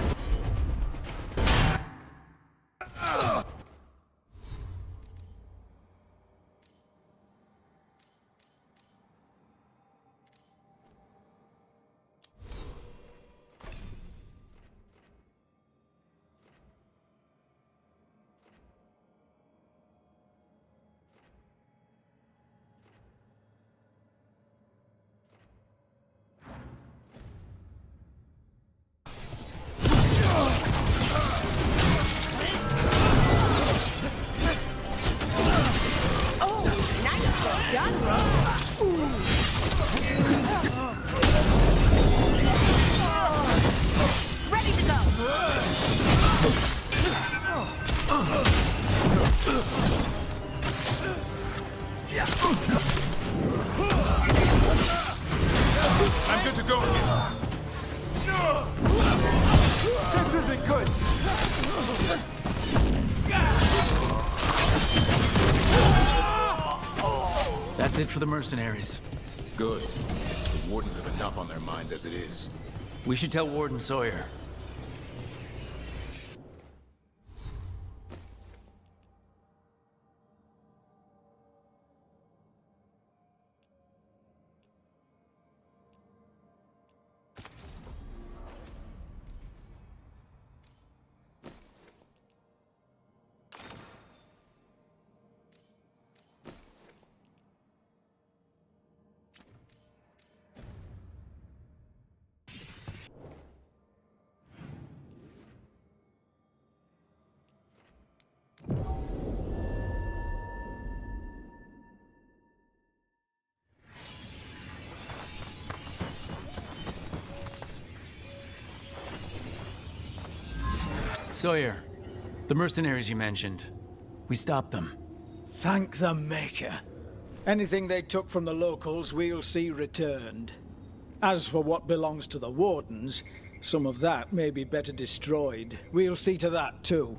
[SPEAKER 4] Ready to go.
[SPEAKER 12] I'm good to go.
[SPEAKER 14] This isn't good.
[SPEAKER 5] That's it for the mercenaries.
[SPEAKER 7] Good. The Wardens have enough on their minds as it is.
[SPEAKER 5] We should tell Warden Sawyer. Sawyer, the mercenaries you mentioned, we stopped them.
[SPEAKER 17] Thank the Maker. Anything they took from the locals, we'll see returned. As for what belongs to the Wardens, some of that may be better destroyed. We'll see to that, too.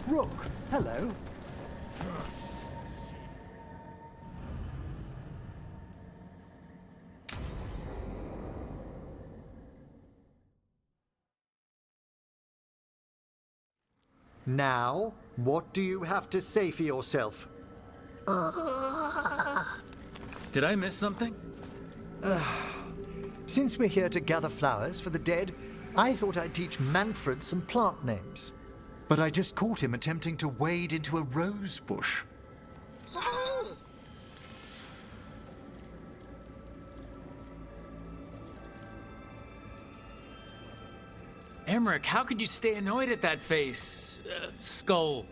[SPEAKER 2] Rook, hello. Now, what do you have to say for yourself?
[SPEAKER 5] Did I miss something?
[SPEAKER 2] Since we're here to gather flowers for the dead, I thought I'd teach Manfred some plant names. But I just caught him attempting to wade into a rose bush.
[SPEAKER 5] Emmerich, how could you stay annoyed at that face? Skull.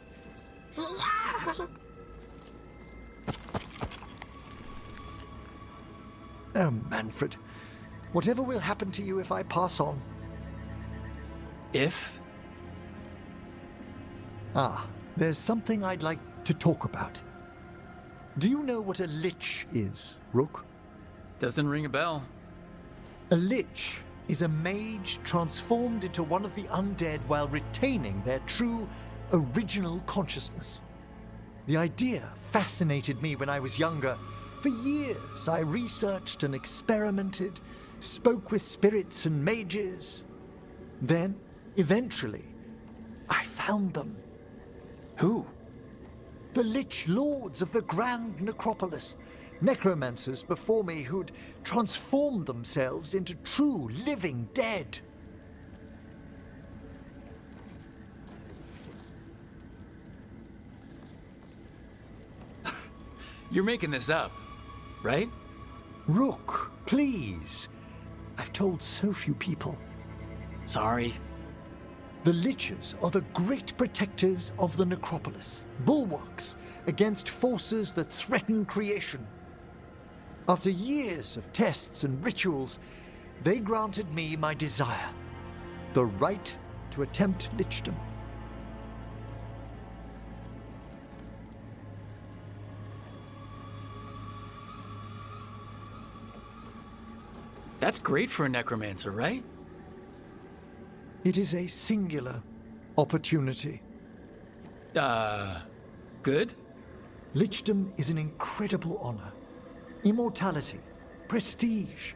[SPEAKER 2] Oh, Manfred. Whatever will happen to you if I pass on?
[SPEAKER 5] If?
[SPEAKER 2] Ah, there's something I'd like to talk about. Do you know what a lich is, Rook?
[SPEAKER 5] Doesn't ring a bell.
[SPEAKER 2] A lich is a mage transformed into one of the undead while retaining their true, original consciousness. The idea fascinated me when I was younger. For years, I researched and experimented, spoke with spirits and mages. Then, eventually, I found them.
[SPEAKER 5] Who?
[SPEAKER 2] The Lich Lords of the Grand Necropolis. Necromancers before me who'd transformed themselves into true living dead.
[SPEAKER 5] You're making this up, right?
[SPEAKER 2] Rook, please. I've told so few people.
[SPEAKER 5] Sorry.
[SPEAKER 2] The Liches are the great protectors of the necropolis, bulwarks against forces that threaten creation. After years of tests and rituals, they granted me my desire, the right to attempt lichdom.
[SPEAKER 5] That's great for a necromancer, right?
[SPEAKER 2] It is a singular opportunity.
[SPEAKER 5] Good?
[SPEAKER 2] Lichdom is an incredible honor. Immortality, prestige,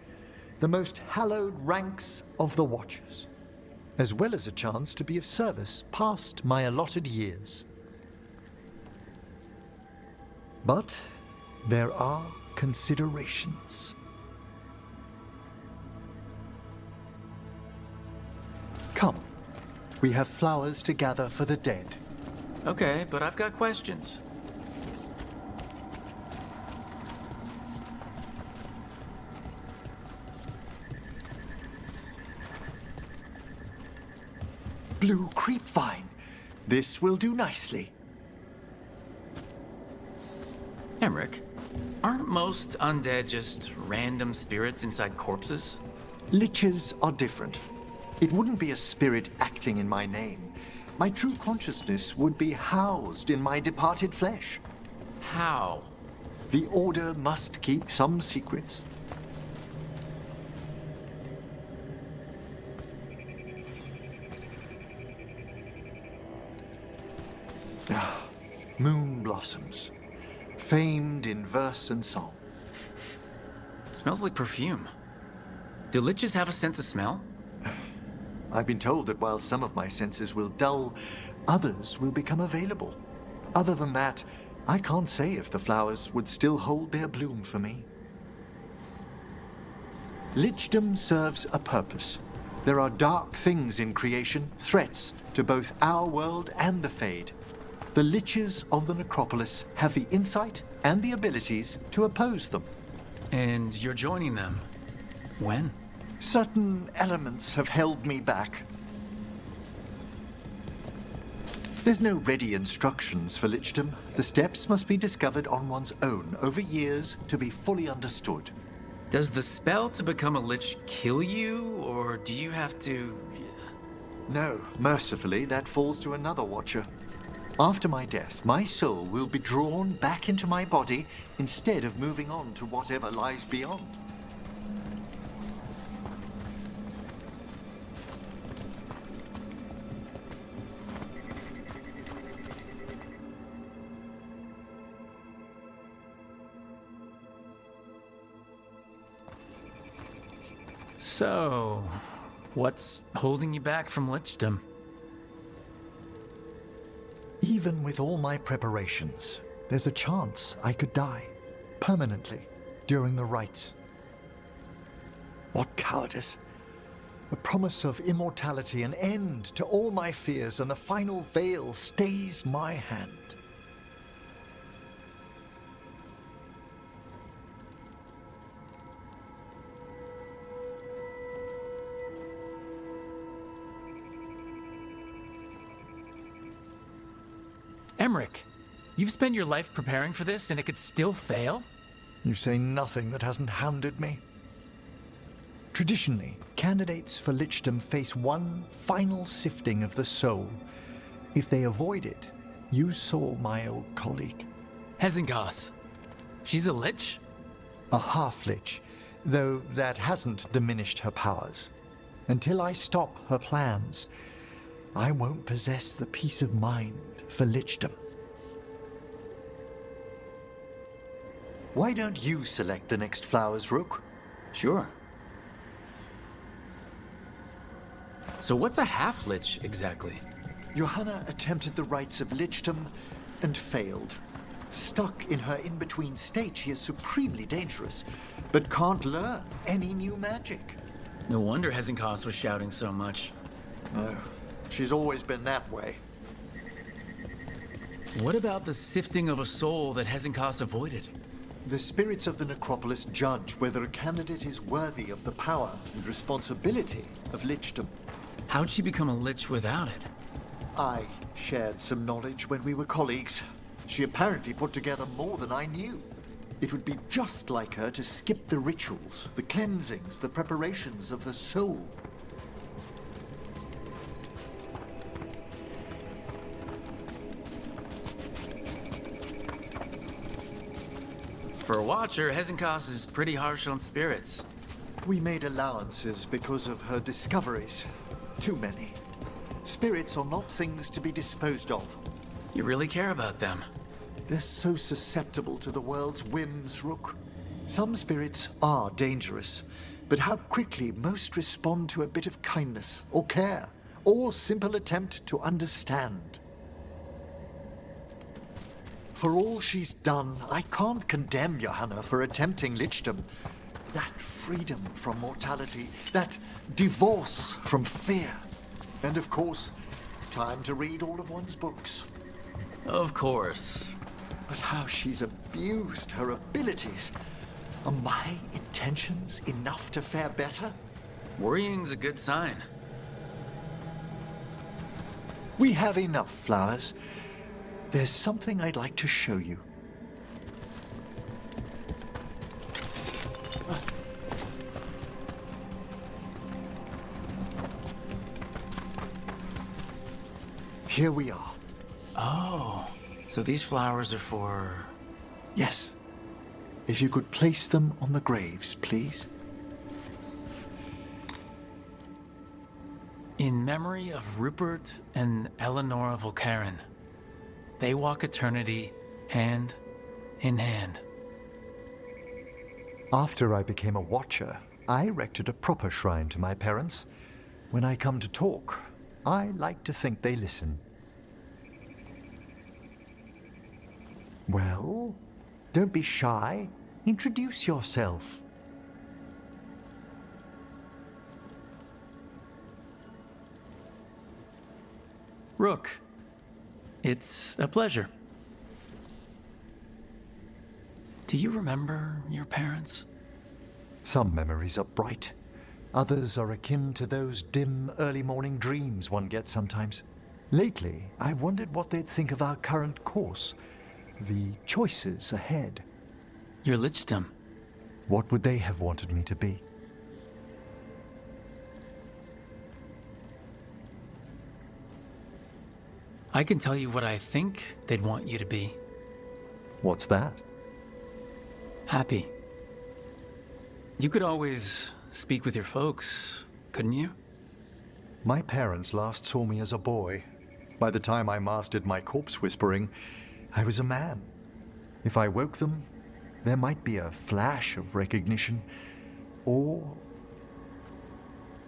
[SPEAKER 2] the most hallowed ranks of the Watchers, as well as a chance to be of service past my allotted years. But there are considerations. Come, we have flowers to gather for the dead.
[SPEAKER 5] Okay, but I've got questions.
[SPEAKER 2] Blue creepvine. This will do nicely.
[SPEAKER 5] Emmerich, aren't most undead just random spirits inside corpses?
[SPEAKER 2] Liches are different. It wouldn't be a spirit acting in my name. My true consciousness would be housed in my departed flesh.
[SPEAKER 5] How?
[SPEAKER 2] The Order must keep some secrets. Moon blossoms, famed in verse and song.
[SPEAKER 5] Smells like perfume. Do liches have a sense of smell?
[SPEAKER 2] I've been told that while some of my senses will dull, others will become available. Other than that, I can't say if the flowers would still hold their bloom for me. Lichdom serves a purpose. There are dark things in creation, threats to both our world and the Fade. The Liches of the Necropolis have the insight and the abilities to oppose them.
[SPEAKER 5] And you're joining them. When?
[SPEAKER 2] Certain elements have held me back. There's no ready instructions for Lichdom. The steps must be discovered on one's own over years to be fully understood.
[SPEAKER 5] Does the spell to become a Lich kill you, or do you have to...
[SPEAKER 2] No, mercifully, that falls to another Watcher. After my death, my soul will be drawn back into my body instead of moving on to whatever lies beyond.
[SPEAKER 5] So, what's holding you back from Lichdom?
[SPEAKER 2] Even with all my preparations, there's a chance I could die permanently during the rites. What cowardice! The promise of immortality, an end to all my fears, and the final veil stays my hand.
[SPEAKER 5] Emmerich, you've spent your life preparing for this and it could still fail?
[SPEAKER 2] You say nothing that hasn't hounded me. Traditionally, candidates for Lichdom face one final sifting of the soul. If they avoid it, you saw my old colleague.
[SPEAKER 5] Hezengas. She's a Lich?
[SPEAKER 2] A half-Lich, though that hasn't diminished her powers. Until I stop her plans, I won't possess the peace of mind for Lichdom. Why don't you select the next flowers, Rook?
[SPEAKER 5] Sure. So what's a half-Lich exactly?
[SPEAKER 2] Johanna attempted the rites of Lichdom and failed. Stuck in her in-between state, she is supremely dangerous, but can't learn any new magic.
[SPEAKER 5] No wonder Hezengas was shouting so much.
[SPEAKER 2] No, she's always been that way.
[SPEAKER 5] What about the sifting of a soul that Hezengas avoided?
[SPEAKER 2] The spirits of the Necropolis judge whether a candidate is worthy of the power and responsibility of Lichdom.
[SPEAKER 5] How'd she become a Lich without it?
[SPEAKER 2] I shared some knowledge when we were colleagues. She apparently put together more than I knew. It would be just like her to skip the rituals, the cleansings, the preparations of the soul.
[SPEAKER 5] For a Watcher, Hezengas is pretty harsh on spirits.
[SPEAKER 2] We made allowances because of her discoveries. Too many. Spirits are not things to be disposed of.
[SPEAKER 5] You really care about them.
[SPEAKER 2] They're so susceptible to the world's whims, Rook. Some spirits are dangerous, but how quickly most respond to a bit of kindness or care, or simple attempt to understand. For all she's done, I can't condemn Johanna for attempting Lichdom. That freedom from mortality, that divorce from fear. And of course, time to read all of one's books.
[SPEAKER 5] Of course.
[SPEAKER 2] But how she's abused her abilities. Are my intentions enough to fare better?
[SPEAKER 5] Worrying's a good sign.
[SPEAKER 2] We have enough flowers. There's something I'd like to show you. Here we are.
[SPEAKER 5] Oh, so these flowers are for...
[SPEAKER 2] Yes. If you could place them on the graves, please.
[SPEAKER 5] In memory of Rupert and Eleonora Volkaren. They walk eternity hand in hand.
[SPEAKER 2] After I became a Watcher, I erected a proper shrine to my parents. When I come to talk, I like to think they listen. Well, don't be shy. Introduce yourself.
[SPEAKER 5] Rook, It's a pleasure. Do you remember your parents?
[SPEAKER 2] Some memories are bright. Others are akin to those dim, early morning dreams one gets sometimes. Lately, I wondered what they'd think of our current course, the choices ahead.
[SPEAKER 5] Your lichdom.
[SPEAKER 2] What would they have wanted me to be?
[SPEAKER 5] I can tell you what I think they'd want you to be.
[SPEAKER 2] What's that?
[SPEAKER 5] Happy. You could always speak with your folks, couldn't you?
[SPEAKER 2] My parents last saw me as a boy. By the time I mastered my corpse whispering, I was a man. If I woke them, there might be a flash of recognition, or...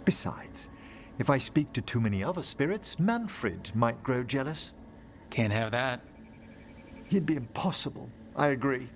[SPEAKER 2] Besides, if I speak to too many other spirits, Manfred might grow jealous.
[SPEAKER 5] Can't have that.
[SPEAKER 2] He'd be impossible. I agree.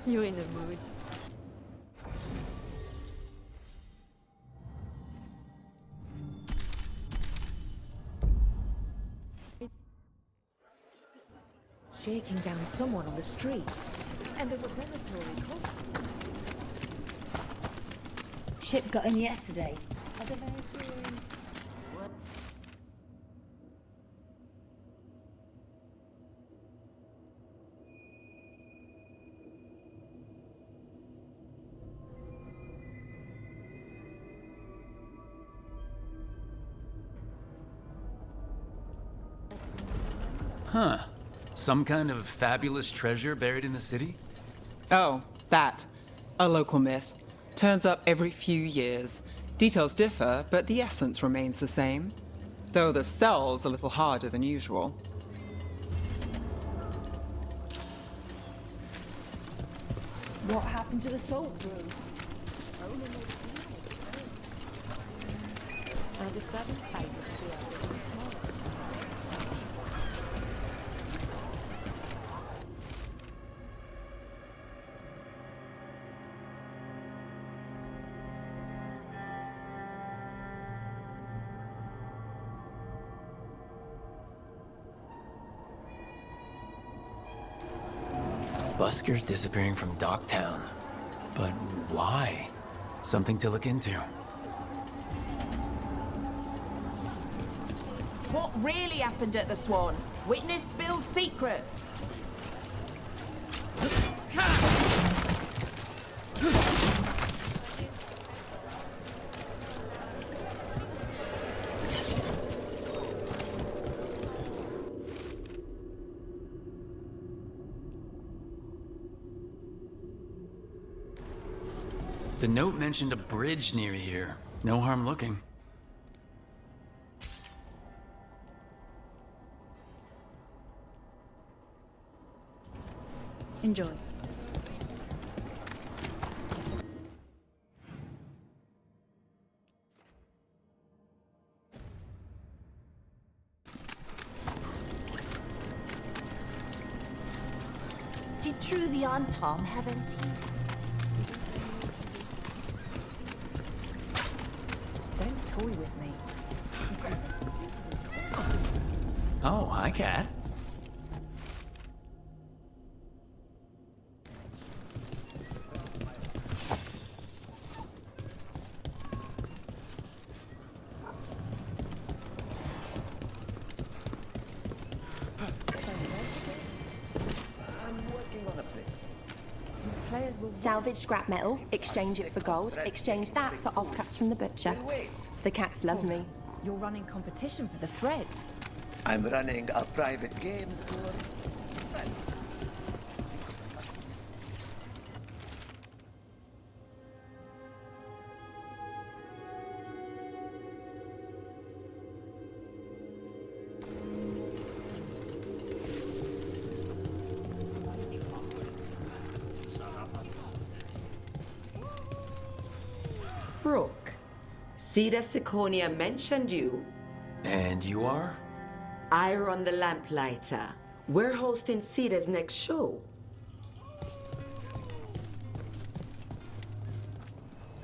[SPEAKER 19] You're in the mood.
[SPEAKER 15] Shaking down someone on the street. And they were predatory cultists.
[SPEAKER 23] Ship got in yesterday. Are they very clear?
[SPEAKER 5] Huh. Some kind of fabulous treasure buried in the city?
[SPEAKER 20] Oh, that. A local myth. Turns up every few years. Details differ, but the essence remains the same. Though the sell's a little harder than usual.
[SPEAKER 15] What happened to the salt room?
[SPEAKER 23] The 7 phases of the earth are smaller.
[SPEAKER 5] Buskers disappearing from Docktown. But why? Something to look into.
[SPEAKER 1] What really happened at the Swan? Witness spills secrets.
[SPEAKER 5] The note mentioned a bridge near here. No harm looking.
[SPEAKER 19] Enjoy.
[SPEAKER 1] Is it true the Aunt Tom haven't?
[SPEAKER 19] Don't toy with me.
[SPEAKER 5] Oh, hi, Cat.
[SPEAKER 6] Salvage scrap metal, exchange it for gold, exchange that for offcuts from the butcher. The cats love me.
[SPEAKER 19] You're running competition for the threads.
[SPEAKER 8] I'm running a private game for friends.
[SPEAKER 22] Rook, Thedas Siconia mentioned you.
[SPEAKER 5] And you are?
[SPEAKER 22] I run the Lamplighter. We're hosting Thedas' next show.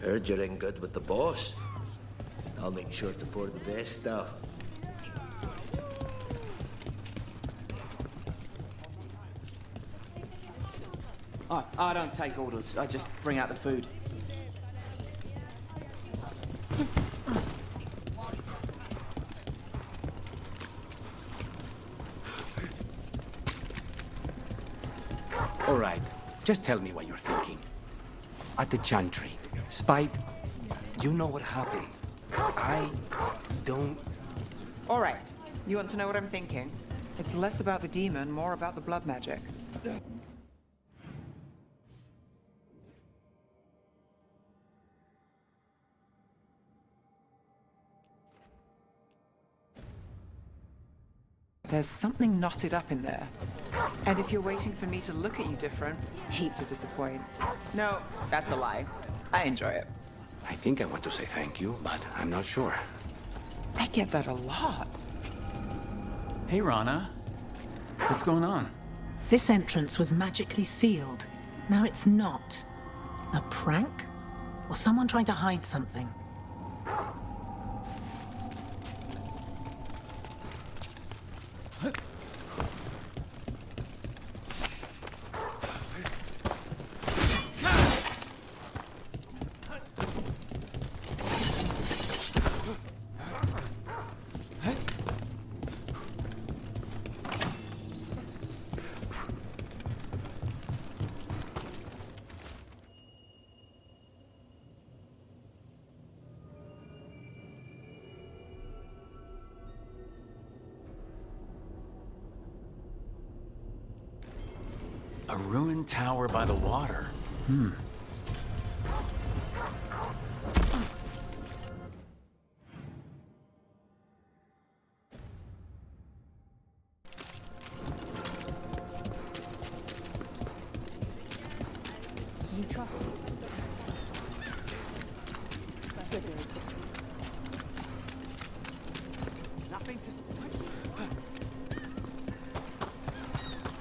[SPEAKER 16] Heard you're in good with the boss. I'll make sure to pour the best stuff.
[SPEAKER 21] I don't take orders. I just bring out the food.
[SPEAKER 8] All right, just tell me what you're thinking. At the Chantry, Spite, you know what happened. I don't...
[SPEAKER 20] All right. You want to know what I'm thinking? It's less about the demon, more about the blood magic. There's something knotted up in there. And if you're waiting for me to look at you different, hate to disappoint. No, that's a lie. I enjoy it.
[SPEAKER 8] I think I want to say thank you, but I'm not sure.
[SPEAKER 20] I get that a lot.
[SPEAKER 5] Hey, Rana. What's going on?
[SPEAKER 24] This entrance was magically sealed. Now it's not. A prank? Or someone trying to hide something?
[SPEAKER 5] A ruined tower by the water.
[SPEAKER 14] Nothing to...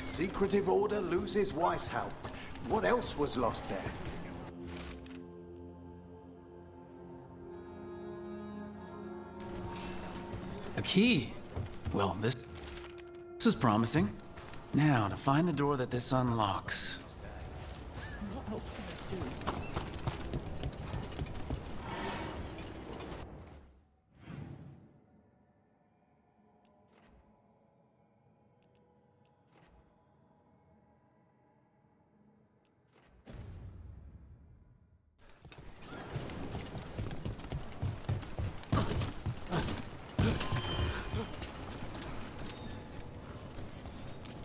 [SPEAKER 14] Secretive Order loses Weishaupt. What else was lost there?
[SPEAKER 5] A key. Well, this is promising. Now, to find the door that this unlocks.
[SPEAKER 19] What else can I do?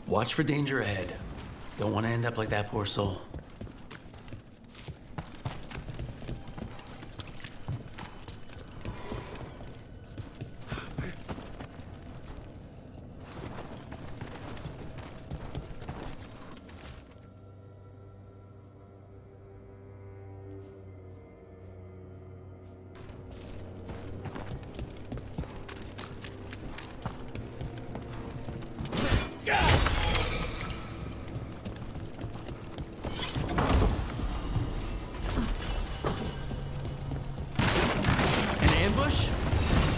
[SPEAKER 5] Watch for danger ahead. Don't want to end up like that poor soul.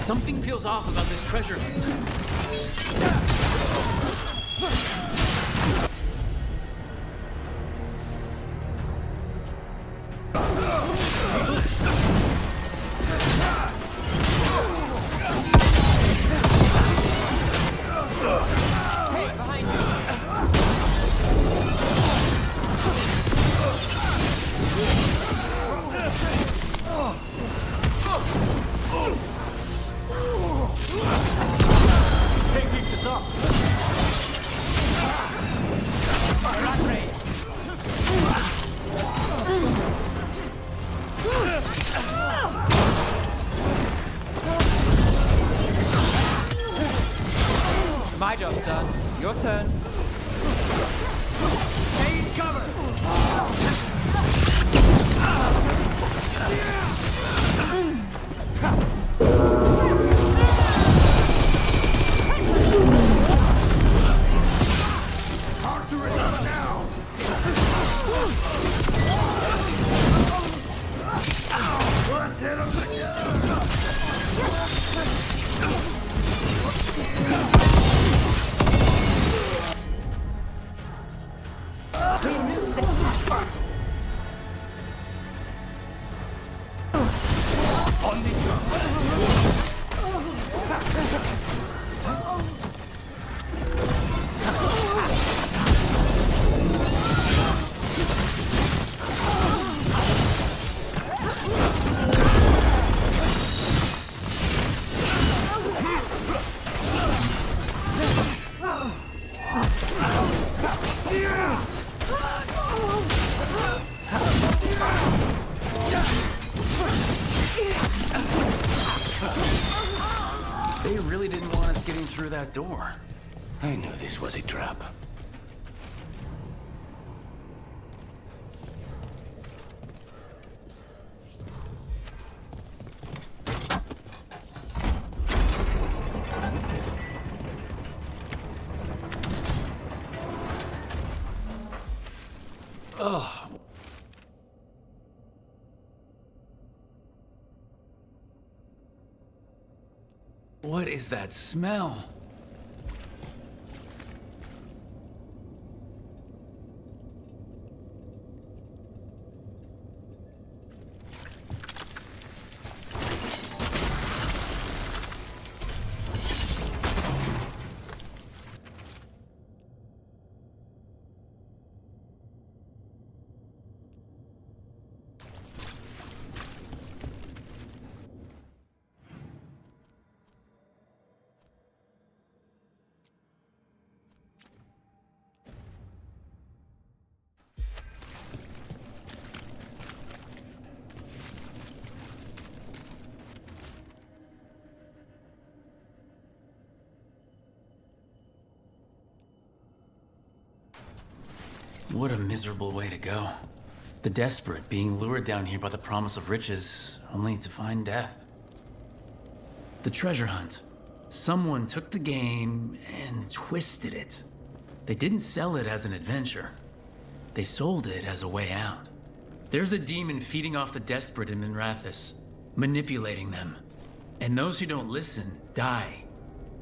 [SPEAKER 5] Something feels off about this treasure hunt.
[SPEAKER 21] My job's done. Your turn.
[SPEAKER 14] Take cover! Archer is up now! Let's hit him together!
[SPEAKER 5] They really didn't want us getting through that door.
[SPEAKER 8] I knew this was a trap.
[SPEAKER 5] Ugh. What is that smell? What a miserable way to go. The desperate being lured down here by the promise of riches, only to find death. The treasure hunt. Someone took the game and twisted it. They didn't sell it as an adventure. They sold it as a way out. There's a demon feeding off the desperate in Minrathous, manipulating them. And those who don't listen die.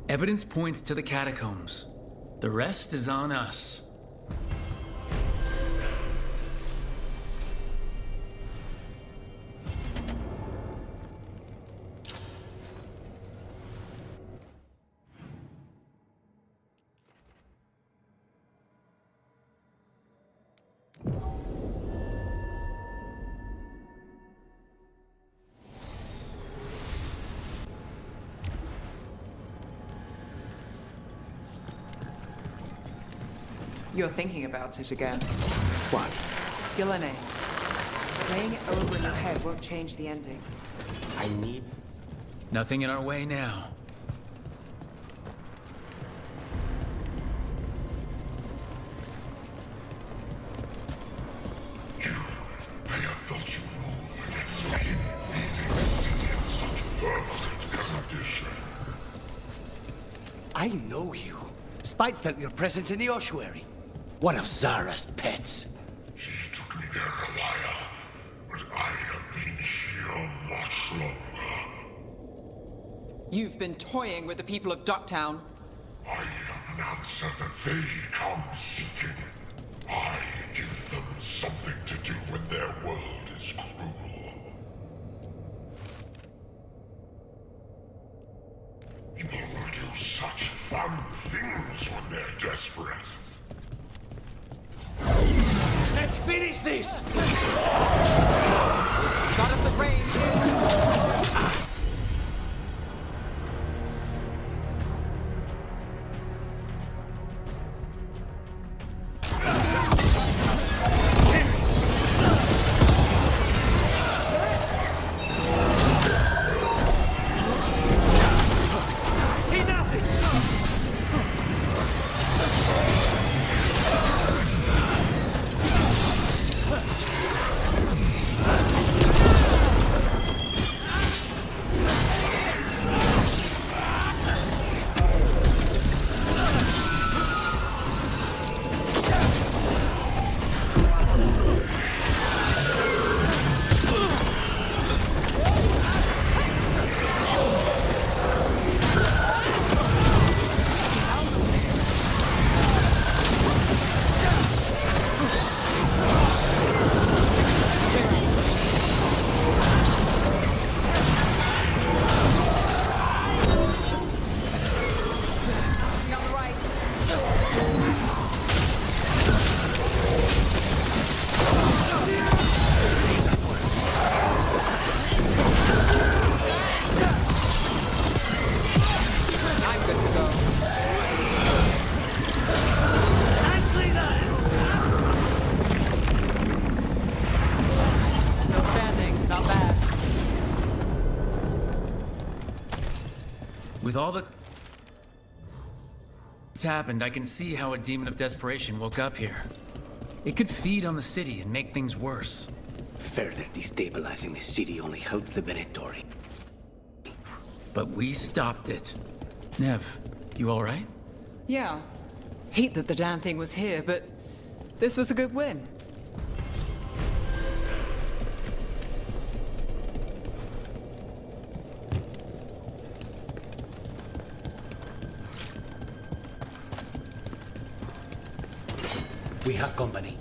[SPEAKER 5] Evidence points to the catacombs. The rest is on us.
[SPEAKER 20] You're thinking about it again.
[SPEAKER 8] What?
[SPEAKER 20] Gillenay. Playing it over in your head won't change the ending.
[SPEAKER 8] I need...
[SPEAKER 5] Nothing in our way now.
[SPEAKER 12] I have felt you move against me, leaving the city in such perfect condition.
[SPEAKER 8] I know you. Spite felt your presence in the ossuary. One of Zara's pets.
[SPEAKER 12] She took me there, Elia, but I have been here much longer.
[SPEAKER 20] You've been toying with the people of Ducktown.
[SPEAKER 12] I am an answer that they come seeking. I give them something to do when their world is cruel. People will do such fun things when they're desperate.
[SPEAKER 8] Let's finish this!
[SPEAKER 20] Got up the range.
[SPEAKER 5] With all that's happened, I can see how a demon of desperation woke up here. It could feed on the city and make things worse.
[SPEAKER 8] Further destabilizing the city only helps the Benetori.
[SPEAKER 5] But we stopped it. Nev, you all right?
[SPEAKER 20] Yeah. Hate that the damn thing was here, but this was a good win.
[SPEAKER 8] We have company.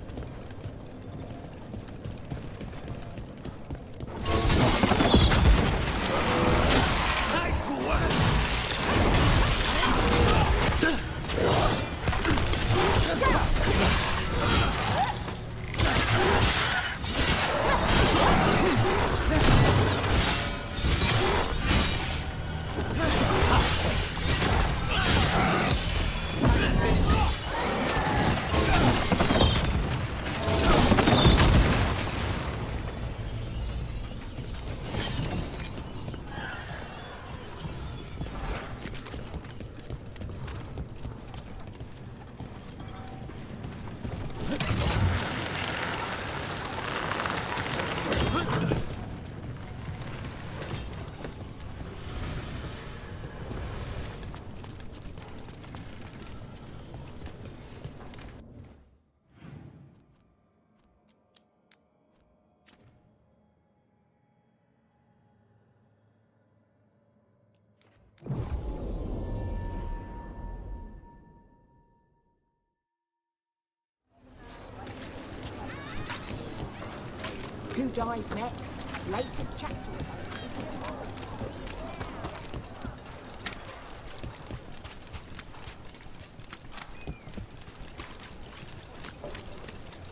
[SPEAKER 1] Who dies next? Latest chapter.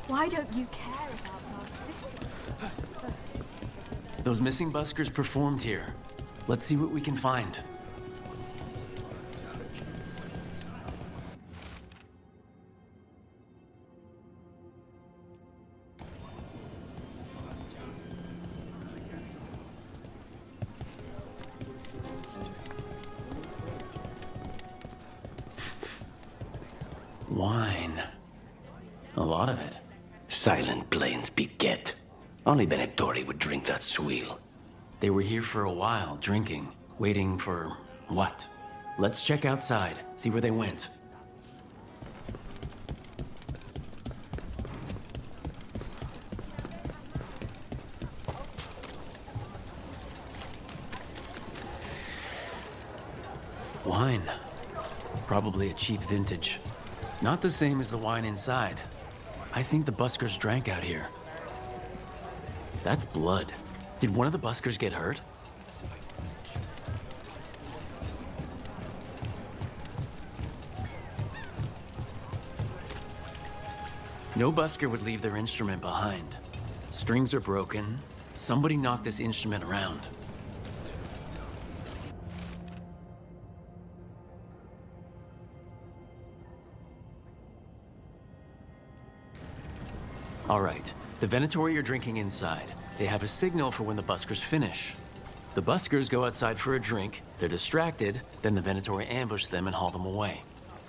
[SPEAKER 3] Why don't you care about our city?
[SPEAKER 5] Those missing buskers performed here. Let's see what we can find. Wine. A lot of it.
[SPEAKER 9] Silent plains beget. Only Benetori would drink that swill.
[SPEAKER 5] They were here for a while, drinking, waiting for what? Let's check outside, see where they went. Wine. Probably a cheap vintage. Not the same as the wine inside. I think the buskers drank out here. That's blood. Did one of the buskers get hurt? No busker would leave their instrument behind. Strings are broken. Somebody knocked this instrument around. All right, the Venatori are drinking inside. They have a signal for when the buskers finish. The buskers go outside for a drink, they're distracted, then the Venatori ambush them and haul them away.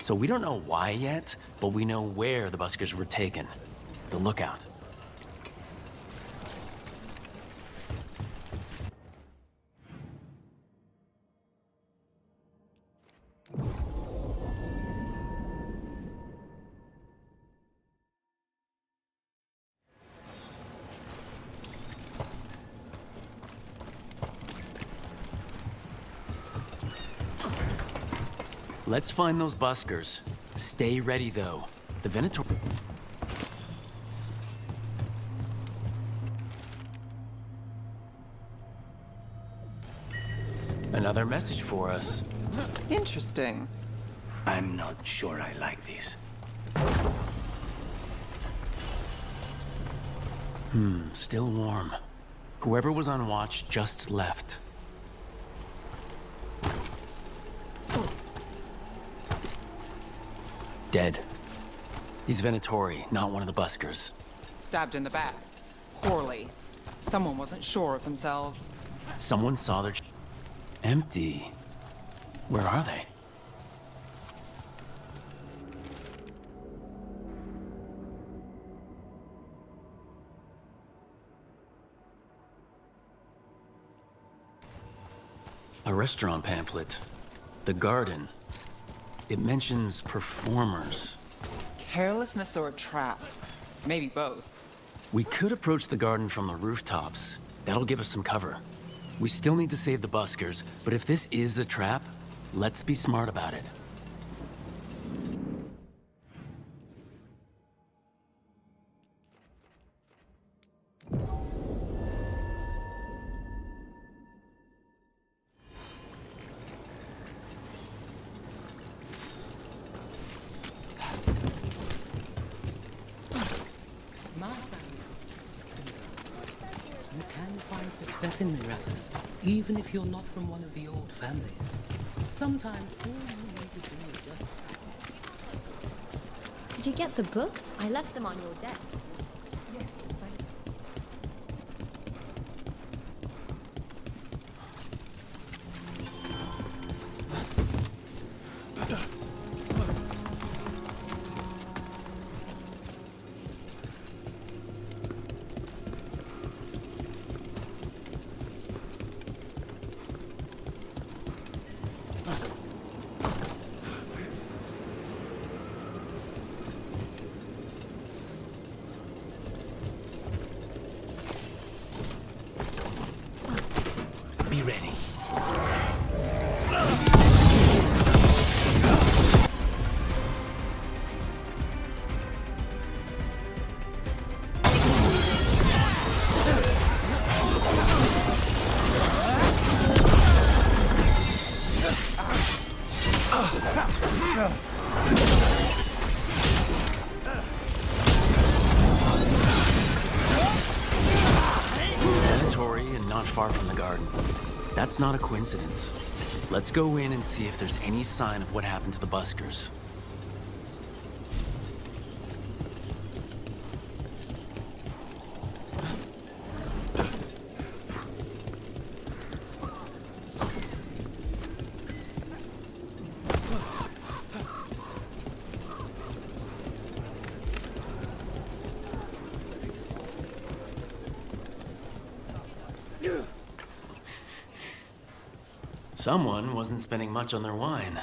[SPEAKER 5] So we don't know why yet, but we know where the buskers were taken. The lookout. Let's find those buskers. Stay ready, though. The Venator... Another message for us.
[SPEAKER 20] Interesting.
[SPEAKER 9] I'm not sure I like this.
[SPEAKER 5] Still warm. Whoever was on watch just left. Dead. He's Venatori, not one of the buskers.
[SPEAKER 20] Stabbed in the back. Poorly. Someone wasn't sure of themselves.
[SPEAKER 5] Someone saw their... Empty. Where are they? A restaurant pamphlet. The Garden. It mentions performers.
[SPEAKER 20] Carelessness or a trap? Maybe both.
[SPEAKER 5] We could approach the garden from the rooftops. That'll give us some cover. We still need to save the buskers, but if this is a trap, let's be smart about it.
[SPEAKER 19] Success in Mirathas, even if you're not from one of the old families. Sometimes all you need to do is just...
[SPEAKER 13] Did you get the books? I left them on your desk.
[SPEAKER 5] Mandatory and not far from the garden. That's not a coincidence. Let's go in and see if there's any sign of what happened to the buskers. Someone wasn't spending much on their wine.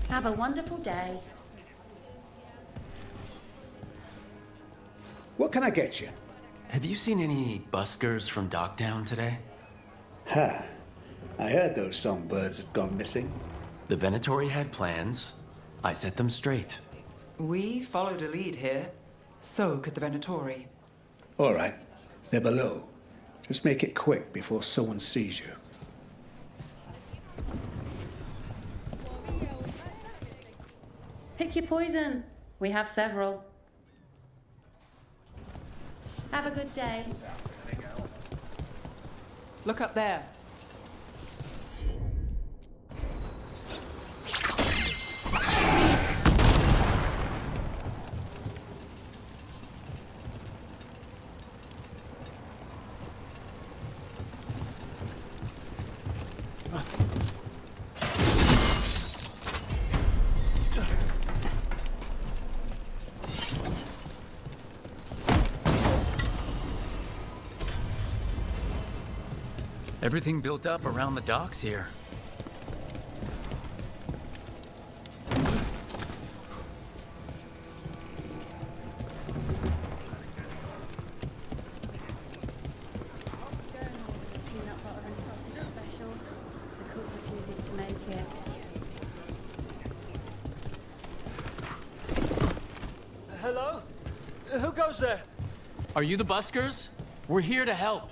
[SPEAKER 4] Have a wonderful day.
[SPEAKER 10] What can I get you?
[SPEAKER 5] Have you seen any buskers from Dockdown today?
[SPEAKER 10] Ha! I heard those songbirds had gone missing.
[SPEAKER 5] The Venatori had plans. I set them straight.
[SPEAKER 20] We followed a lead here. So could the Venatori.
[SPEAKER 10] All right. They're below. Just make it quick before someone sees you.
[SPEAKER 4] Pick your poison. We have several. Have a good day.
[SPEAKER 20] Look up there.
[SPEAKER 5] Everything built up around the docks here.
[SPEAKER 16] Hello? Who goes there?
[SPEAKER 5] Are you the buskers? We're here to help.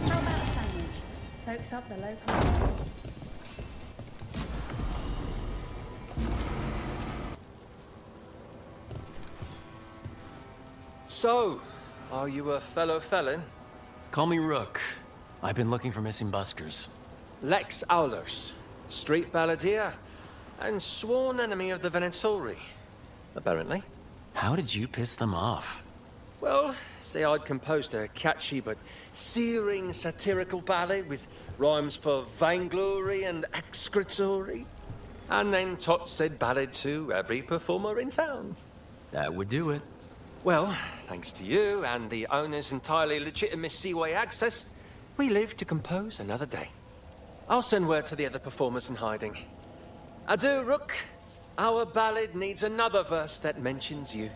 [SPEAKER 4] How about a sandwich? Soaks up the local.
[SPEAKER 16] So, are you a fellow felon?
[SPEAKER 5] Call me Rook. I've been looking for missing buskers.
[SPEAKER 16] Lex Aulus, street balladeer, and sworn enemy of the Venatori, apparently.
[SPEAKER 5] How did you piss them off?
[SPEAKER 16] Well, say I'd composed a catchy but searing satirical ballad with rhymes for vainglory and excretory. And then tot said ballad to every performer in town.
[SPEAKER 5] That would do it.
[SPEAKER 16] Well, thanks to you and the owner's entirely legitimate seaway access, we live to compose another day. I'll send word to the other performers in hiding. Adieu, Rook. Our ballad needs another verse that mentions you.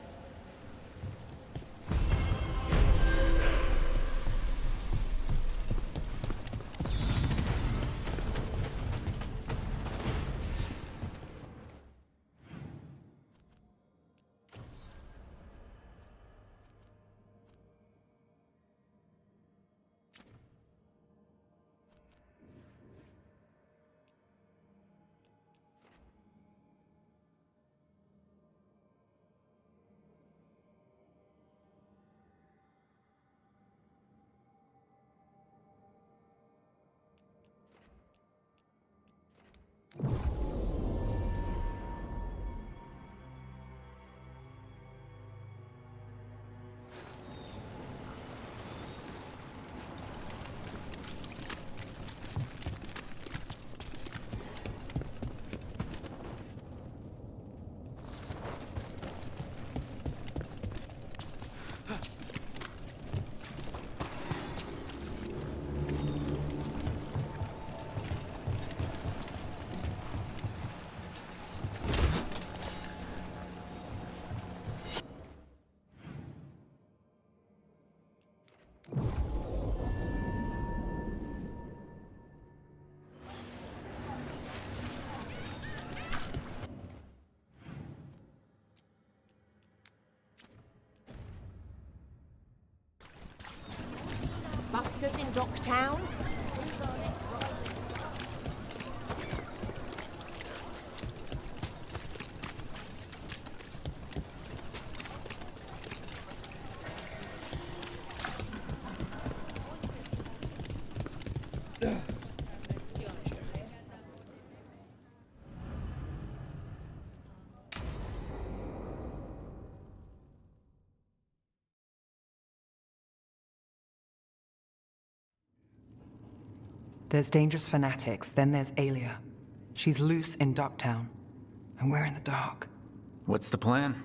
[SPEAKER 1] Docktown?
[SPEAKER 7] There's dangerous fanatics, then there's Aelia. She's loose in Docktown, and we're in the dark.
[SPEAKER 5] What's the plan?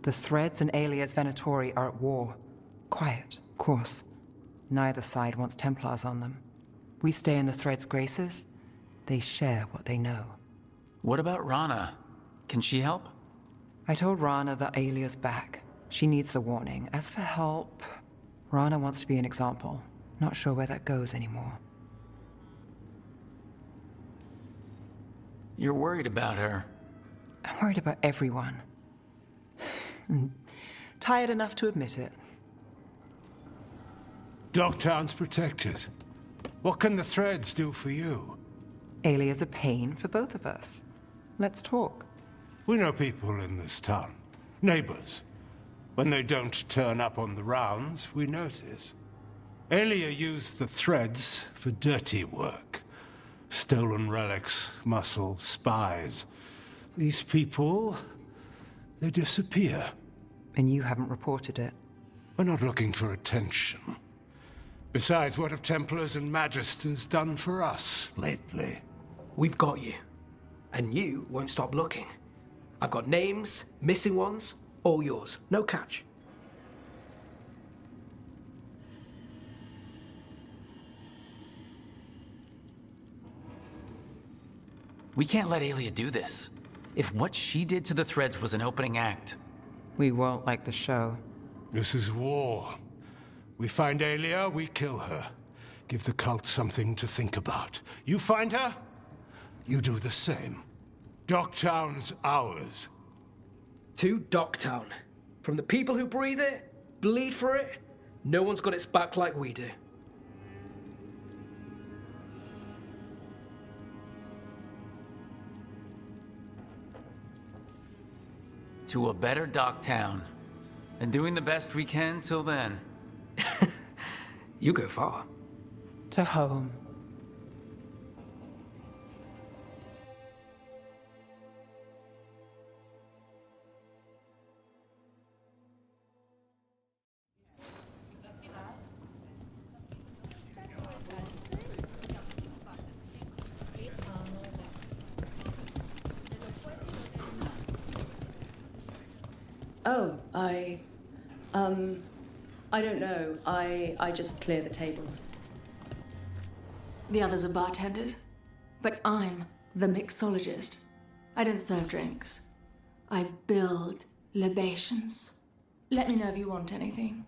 [SPEAKER 7] The Threads and Aelia's Venatori are at war. Quiet, of course. Neither side wants Templars on them. We stay in the Threads' graces. They share what they know.
[SPEAKER 5] What about Rana? Can she help?
[SPEAKER 7] I told Rana that Aelia's back. She needs the warning. As for help, Rana wants to be an example. Not sure where that goes anymore.
[SPEAKER 5] You're worried about her.
[SPEAKER 7] I'm worried about everyone. Tired enough to admit it.
[SPEAKER 10] Docktown's protected. What can the Threads do for you?
[SPEAKER 7] Aelia's a pain for both of us. Let's talk.
[SPEAKER 10] We know people in this town. Neighbors. When they don't turn up on the rounds, we notice. Aelia used the Threads for dirty work. Stolen relics, muscle, spies. These people, they disappear.
[SPEAKER 7] And you haven't reported it.
[SPEAKER 10] We're not looking for attention. Besides, what have Templars and Magisters done for us lately?
[SPEAKER 11] We've got you. And you won't stop looking. I've got names, missing ones, all yours. No catch.
[SPEAKER 5] We can't let Aelia do this. If what she did to the Threads was an opening act...
[SPEAKER 7] We won't like the show.
[SPEAKER 10] This is war. We find Aelia, we kill her. Give the cult something to think about. You find her, you do the same. Docktown's ours.
[SPEAKER 11] To Docktown. From the people who breathe it, bleed for it, no one's got its back like we do.
[SPEAKER 5] To a better Docktown. And doing the best we can till then.
[SPEAKER 11] You go far.
[SPEAKER 7] To home.
[SPEAKER 4] Oh, I don't know. I just clear the tables.
[SPEAKER 17] The others are bartenders, but I'm the mixologist. I don't serve drinks. I build libations. Let me know if you want anything.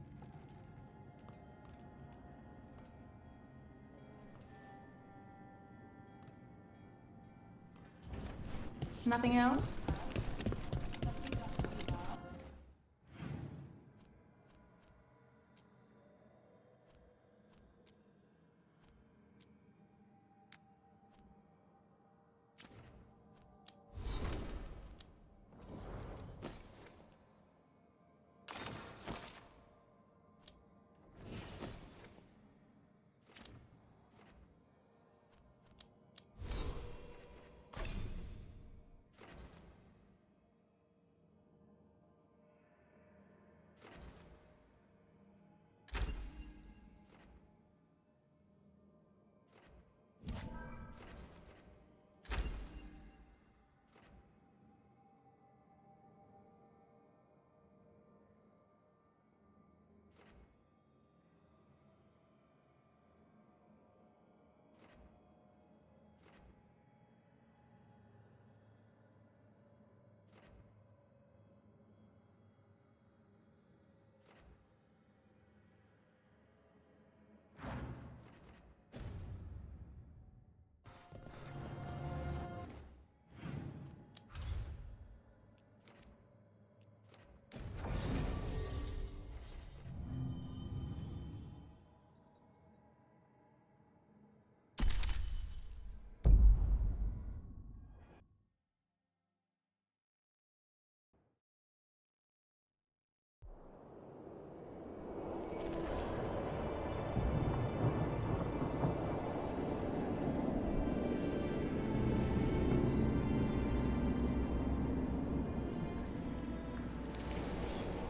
[SPEAKER 17] Nothing else?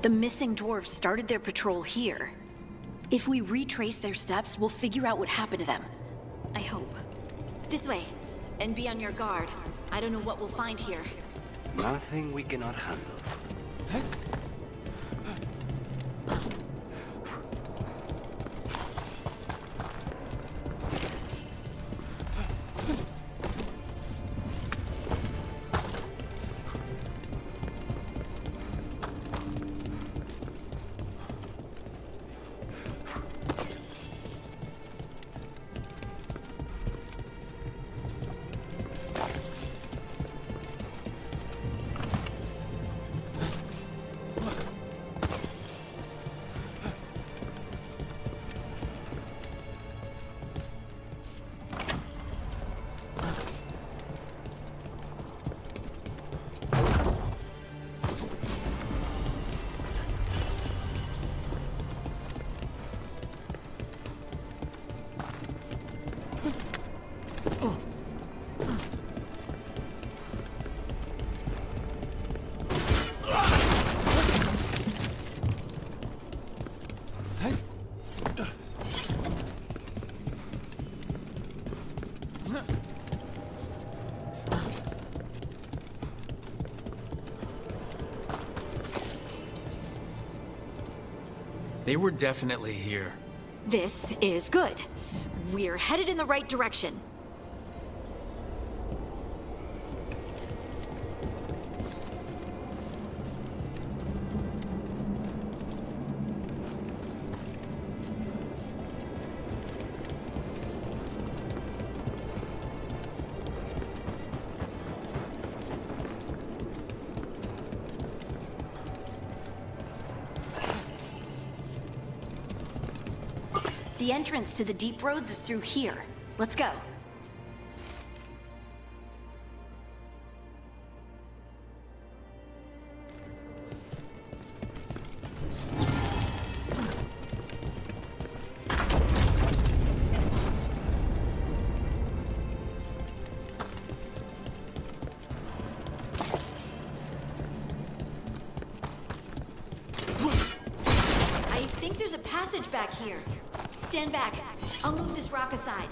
[SPEAKER 2] The missing dwarves started their patrol here. If we retrace their steps, we'll figure out what happened to them. I hope. This way. And be on your guard. I don't know what we'll find here.
[SPEAKER 8] Nothing we cannot handle.
[SPEAKER 5] They were definitely here.
[SPEAKER 2] This is good. We're headed in the right direction. The entrance to the deep roads is through here. Let's go. I think there's a passage back here. Stand back. I'll move this rock aside.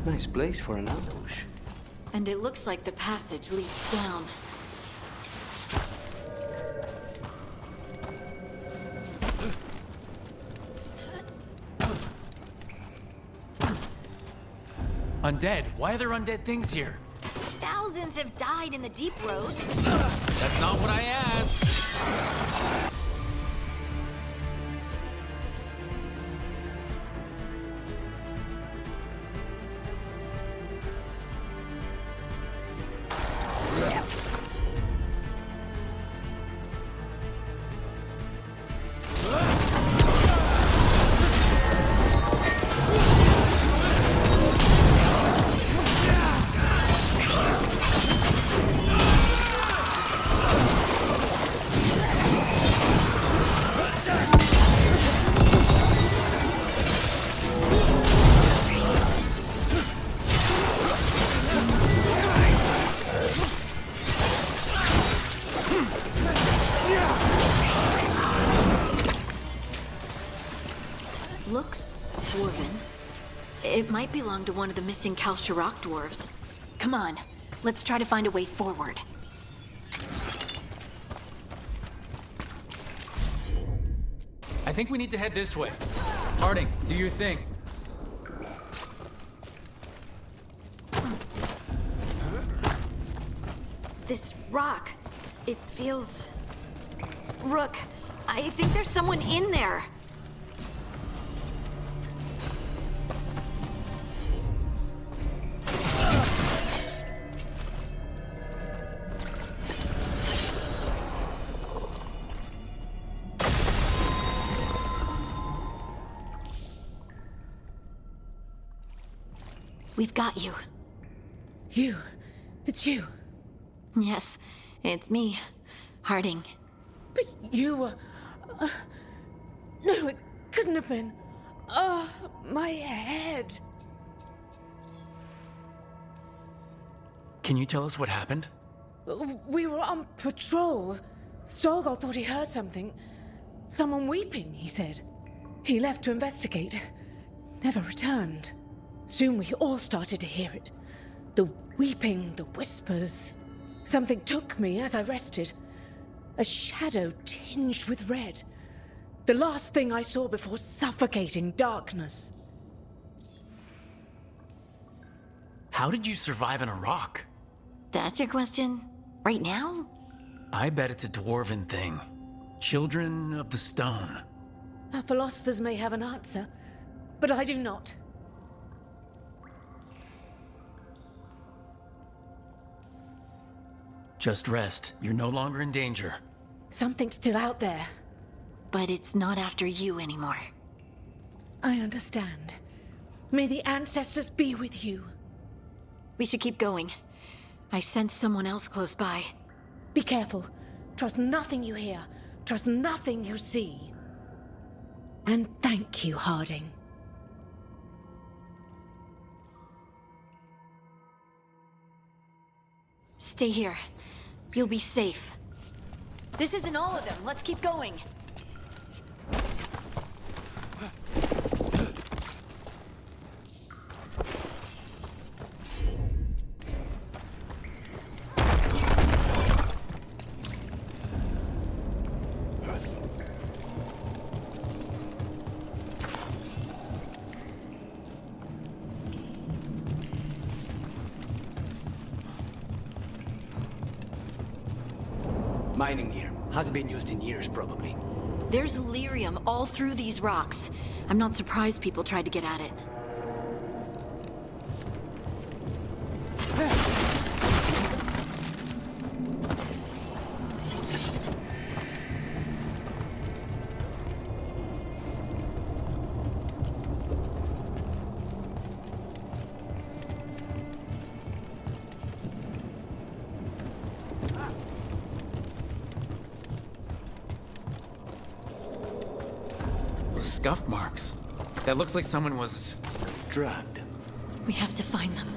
[SPEAKER 8] Nice place for an ambush.
[SPEAKER 2] And it looks like the passage leads down.
[SPEAKER 5] Undead? Why are there undead things here?
[SPEAKER 2] Thousands have died in the deep roads.
[SPEAKER 5] That's not what I asked.
[SPEAKER 2] Looks dwarven. It might belong to one of the missing Kalsharok dwarves. Come on, let's try to find a way forward.
[SPEAKER 5] I think we need to head this way. Harding, do your thing.
[SPEAKER 2] This rock, it feels... Rook, I think there's someone in there. We've got you.
[SPEAKER 6] You? It's you?
[SPEAKER 2] Yes, it's me, Harding.
[SPEAKER 6] But you were... no, it couldn't have been. Oh, my head.
[SPEAKER 5] Can you tell us what happened?
[SPEAKER 6] We were on patrol. Storgol thought he heard something. Someone weeping, he said. He left to investigate. Never returned. Soon we all started to hear it. The weeping, the whispers. Something took me as I rested. A shadow tinged with red. The last thing I saw before suffocating darkness.
[SPEAKER 5] How did you survive in a rock?
[SPEAKER 2] That's your question? Right now?
[SPEAKER 5] I bet it's a dwarven thing. Children of the stone.
[SPEAKER 6] Our philosophers may have an answer, but I do not.
[SPEAKER 5] Just rest. You're no longer in danger.
[SPEAKER 6] Something's still out there.
[SPEAKER 2] But it's not after you anymore.
[SPEAKER 6] I understand. May the ancestors be with you.
[SPEAKER 2] We should keep going. I sense someone else close by.
[SPEAKER 6] Be careful. Trust nothing you hear. Trust nothing you see. And thank you, Harding.
[SPEAKER 2] Stay here. You'll be safe. This isn't all of them. Let's keep going.
[SPEAKER 9] Mining gear. Hasn't been used in years, probably.
[SPEAKER 2] There's lyrium all through these rocks. I'm not surprised people tried to get at it.
[SPEAKER 5] Scuff marks. That looks like someone was...
[SPEAKER 9] drugged.
[SPEAKER 2] We have to find them.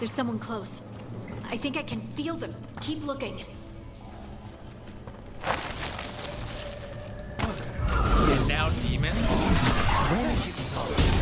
[SPEAKER 2] There's someone close. I think I can feel them. Keep looking.
[SPEAKER 5] And now demons? Where did you go?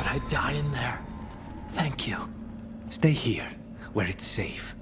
[SPEAKER 8] I'd die in there. Thank you. Stay here, where it's safe.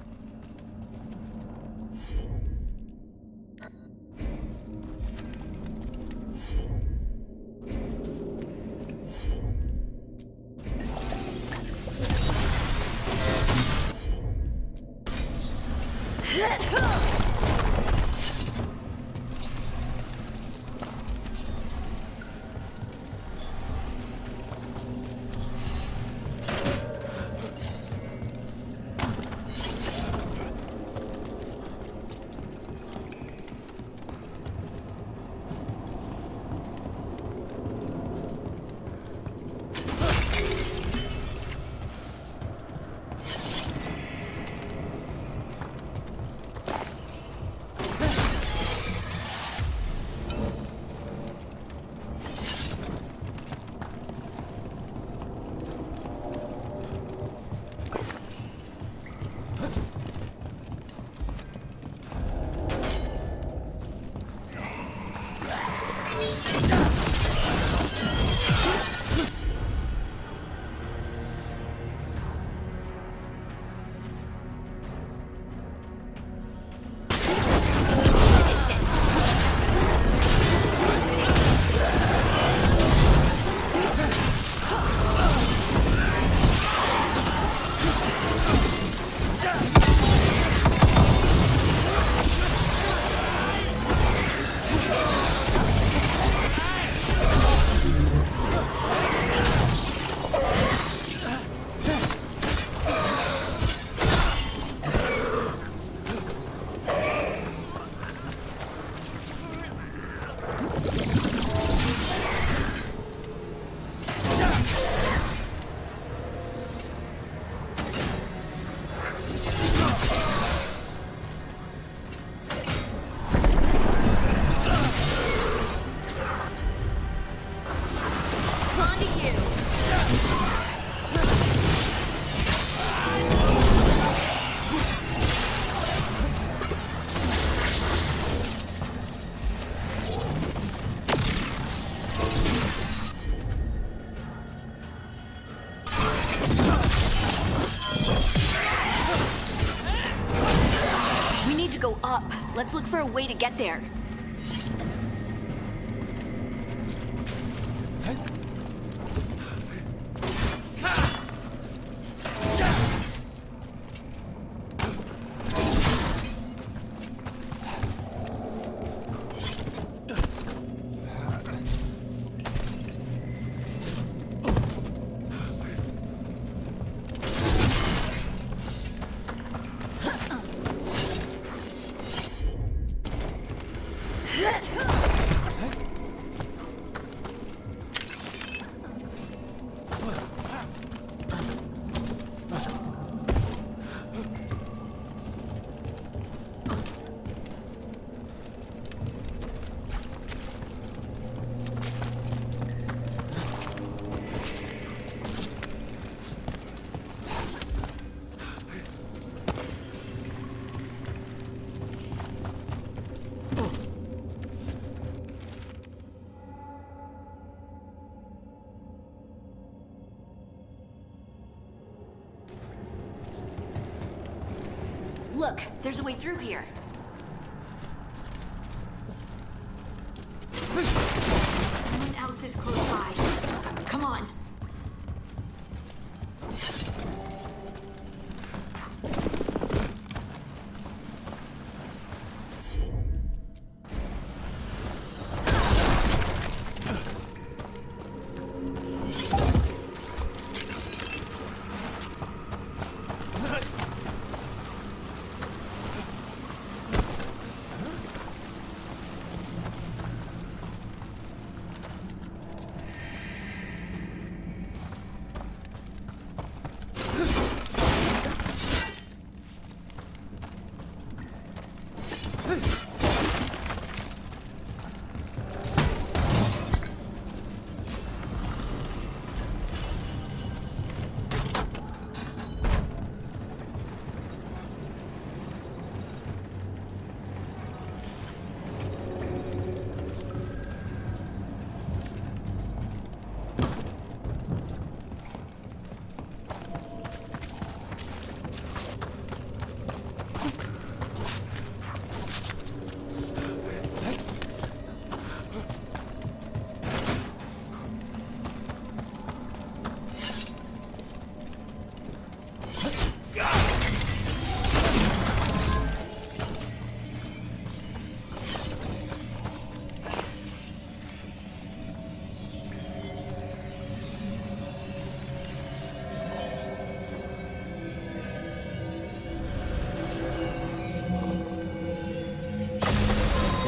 [SPEAKER 2] Let's look for a way to get there. Look, there's a way through here. Someone else is close by. Come on.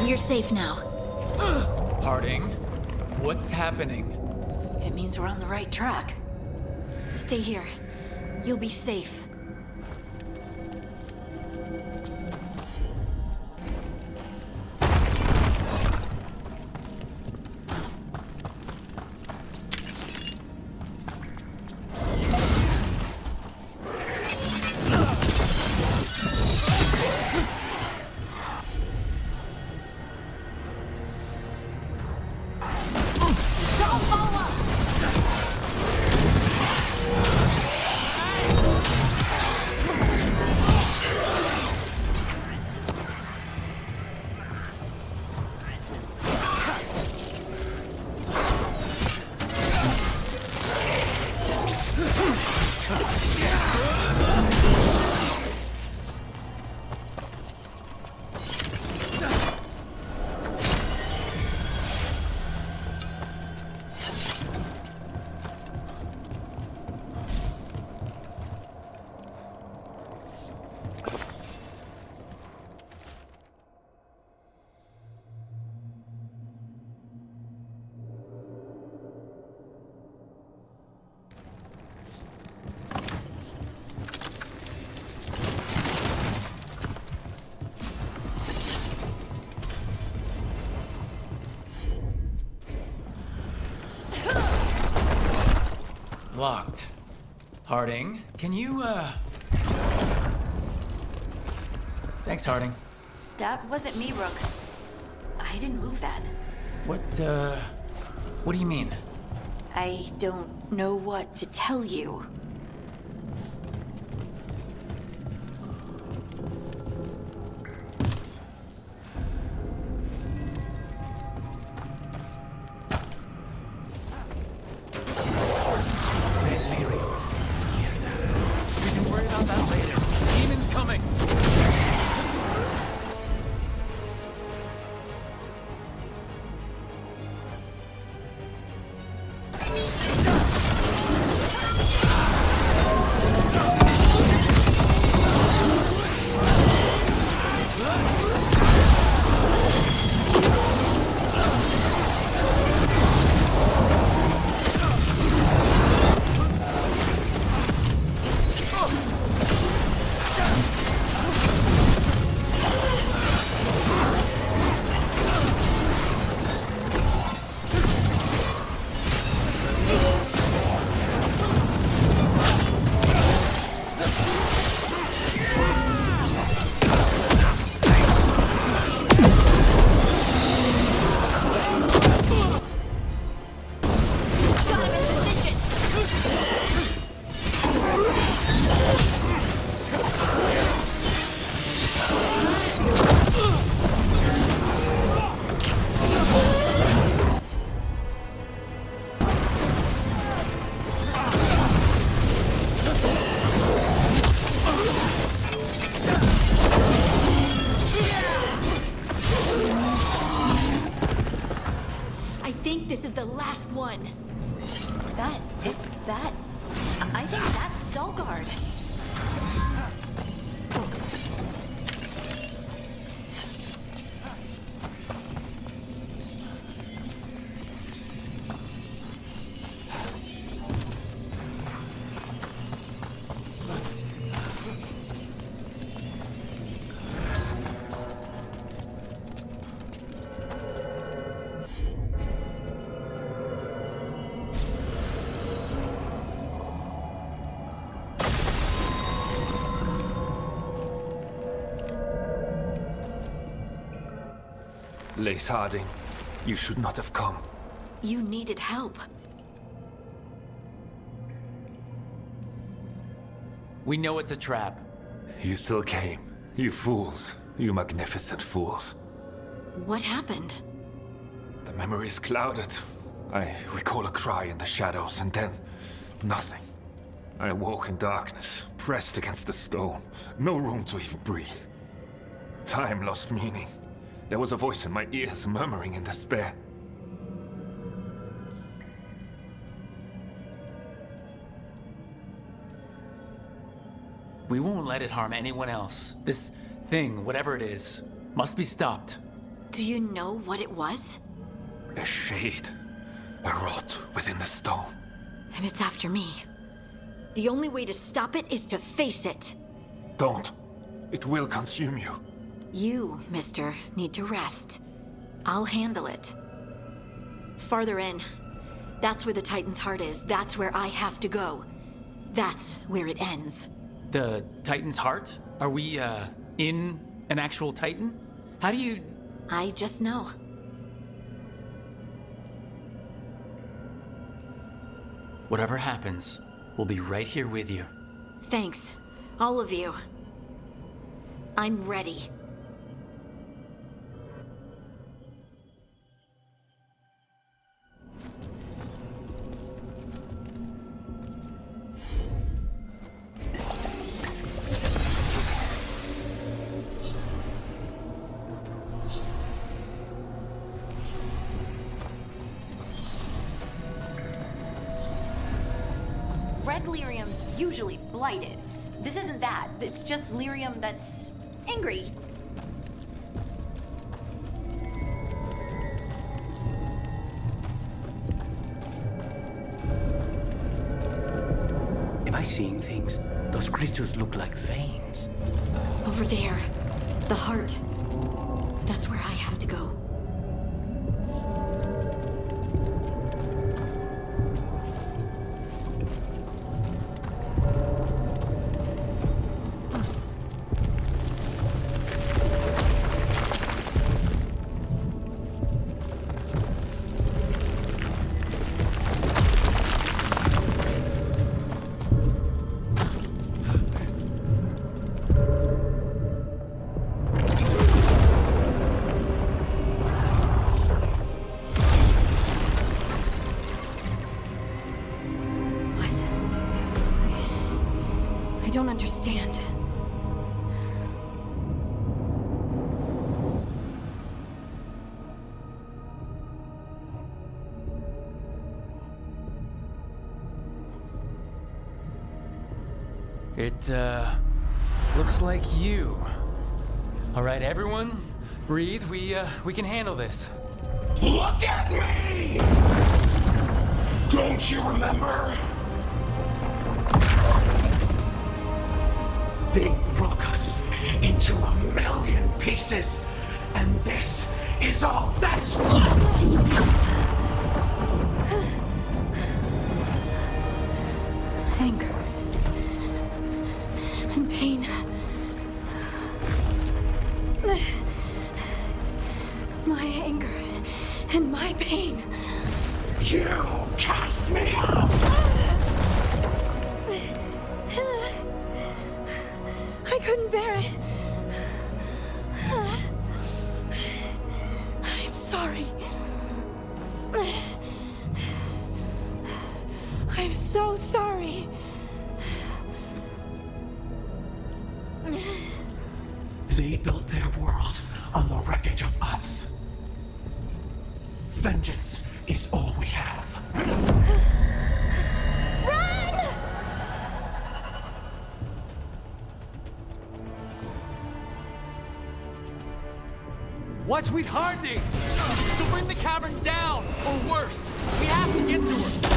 [SPEAKER 2] You're safe now.
[SPEAKER 5] Harding, what's happening?
[SPEAKER 2] It means we're on the right track. Stay here. You'll be safe.
[SPEAKER 5] Locked. Harding, can you, Thanks, Harding.
[SPEAKER 2] That wasn't me, Rook. I didn't move that.
[SPEAKER 5] What do you mean?
[SPEAKER 2] I don't know what to tell you.
[SPEAKER 5] Ah!
[SPEAKER 2] this is the last one. I think that's Veilguard.
[SPEAKER 15] Lace Harding, you should not have come.
[SPEAKER 2] You needed help.
[SPEAKER 5] We know it's a trap.
[SPEAKER 15] You still came. You fools. You magnificent fools.
[SPEAKER 2] What happened?
[SPEAKER 15] The memory is clouded. I recall a cry in the shadows, and then nothing. I awoke in darkness, pressed against the stone. No room to even breathe. Time lost meaning. There was a voice in my ears murmuring in despair.
[SPEAKER 5] We won't let it harm anyone else. This thing, whatever it is, must be stopped.
[SPEAKER 2] Do you know what it was?
[SPEAKER 15] A shade. A rot within the stone.
[SPEAKER 2] And it's after me. The only way to stop it is to face it.
[SPEAKER 15] Don't. It will consume you.
[SPEAKER 2] You, mister, need to rest. I'll handle it. Farther in. That's where the Titan's heart is. That's where I have to go. That's where it ends.
[SPEAKER 5] The Titan's heart? Are we, in an actual Titan? How do you...
[SPEAKER 2] I just know.
[SPEAKER 5] Whatever happens, we'll be right here with you.
[SPEAKER 2] Thanks. All of you. I'm ready. Red lyrium's usually blighted. This isn't that. It's just lyrium that's angry.
[SPEAKER 8] Am I seeing things? Those crystals look like veins.
[SPEAKER 2] Over there. The heart. That's where I have to go. I don't understand.
[SPEAKER 5] It, looks like you. All right, everyone, breathe. We can handle this.
[SPEAKER 12] Look at me! Don't you remember? They broke us into 1,000,000 pieces, and this is all that's left!
[SPEAKER 2] Anger. And pain. My anger and my pain.
[SPEAKER 12] You cast me out!
[SPEAKER 2] I couldn't bear it. I'm sorry. I'm so sorry.
[SPEAKER 12] They built their world on the wreckage of us. Vengeance is all we have.
[SPEAKER 13] Run!
[SPEAKER 5] What's with Harding? She'll bring the cavern down, or worse. We have to get to her.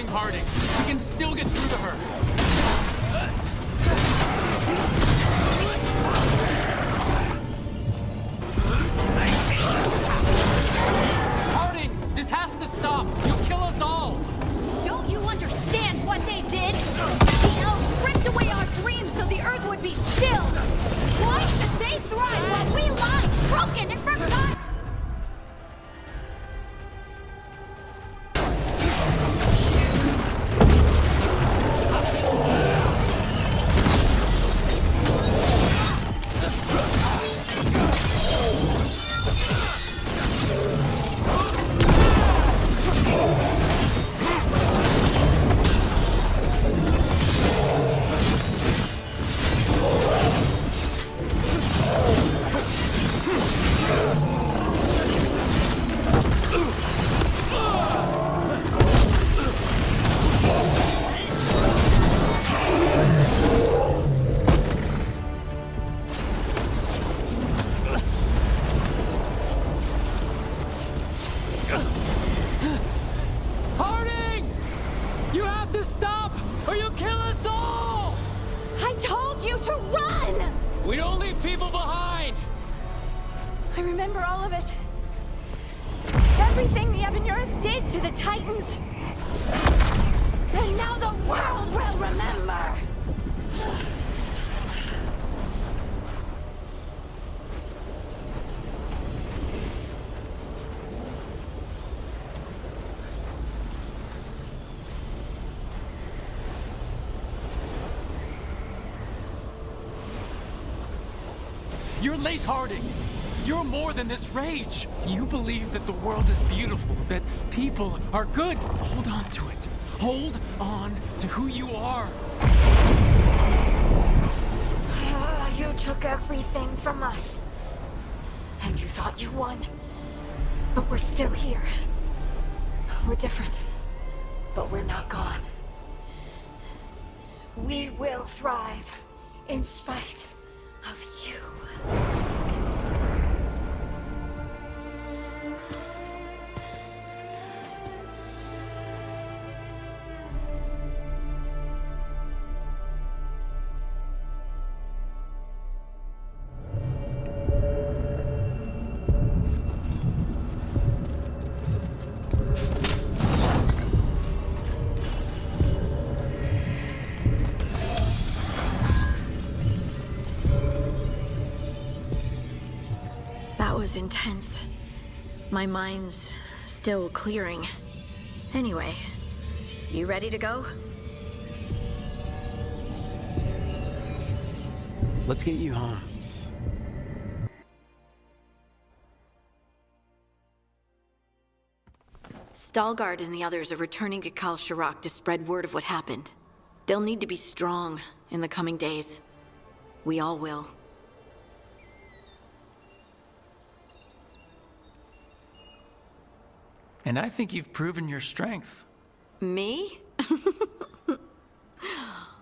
[SPEAKER 5] Harding. We can still get through to her. Harding, this has to stop. You'll kill us all.
[SPEAKER 2] Don't you understand what they did? The elves ripped away our dreams so the earth would be still. Why should they thrive while we lie broken and forgotten?
[SPEAKER 5] You're Lace Harding. You're more than this rage. You believe that the world is beautiful, that people are good. Hold on to it. Hold on to who you are.
[SPEAKER 2] You took everything from us. And you thought you won. But we're still here. We're different. But we're not gone. We will thrive in spite of you. Was intense. My mind's still clearing. Anyway, you ready to go?
[SPEAKER 5] Let's get you home.
[SPEAKER 2] Stalgard and the others are returning to Kal Shirak to spread word of what happened. They'll need to be strong in the coming days. We all will.
[SPEAKER 5] And I think you've proven your strength.
[SPEAKER 2] Me?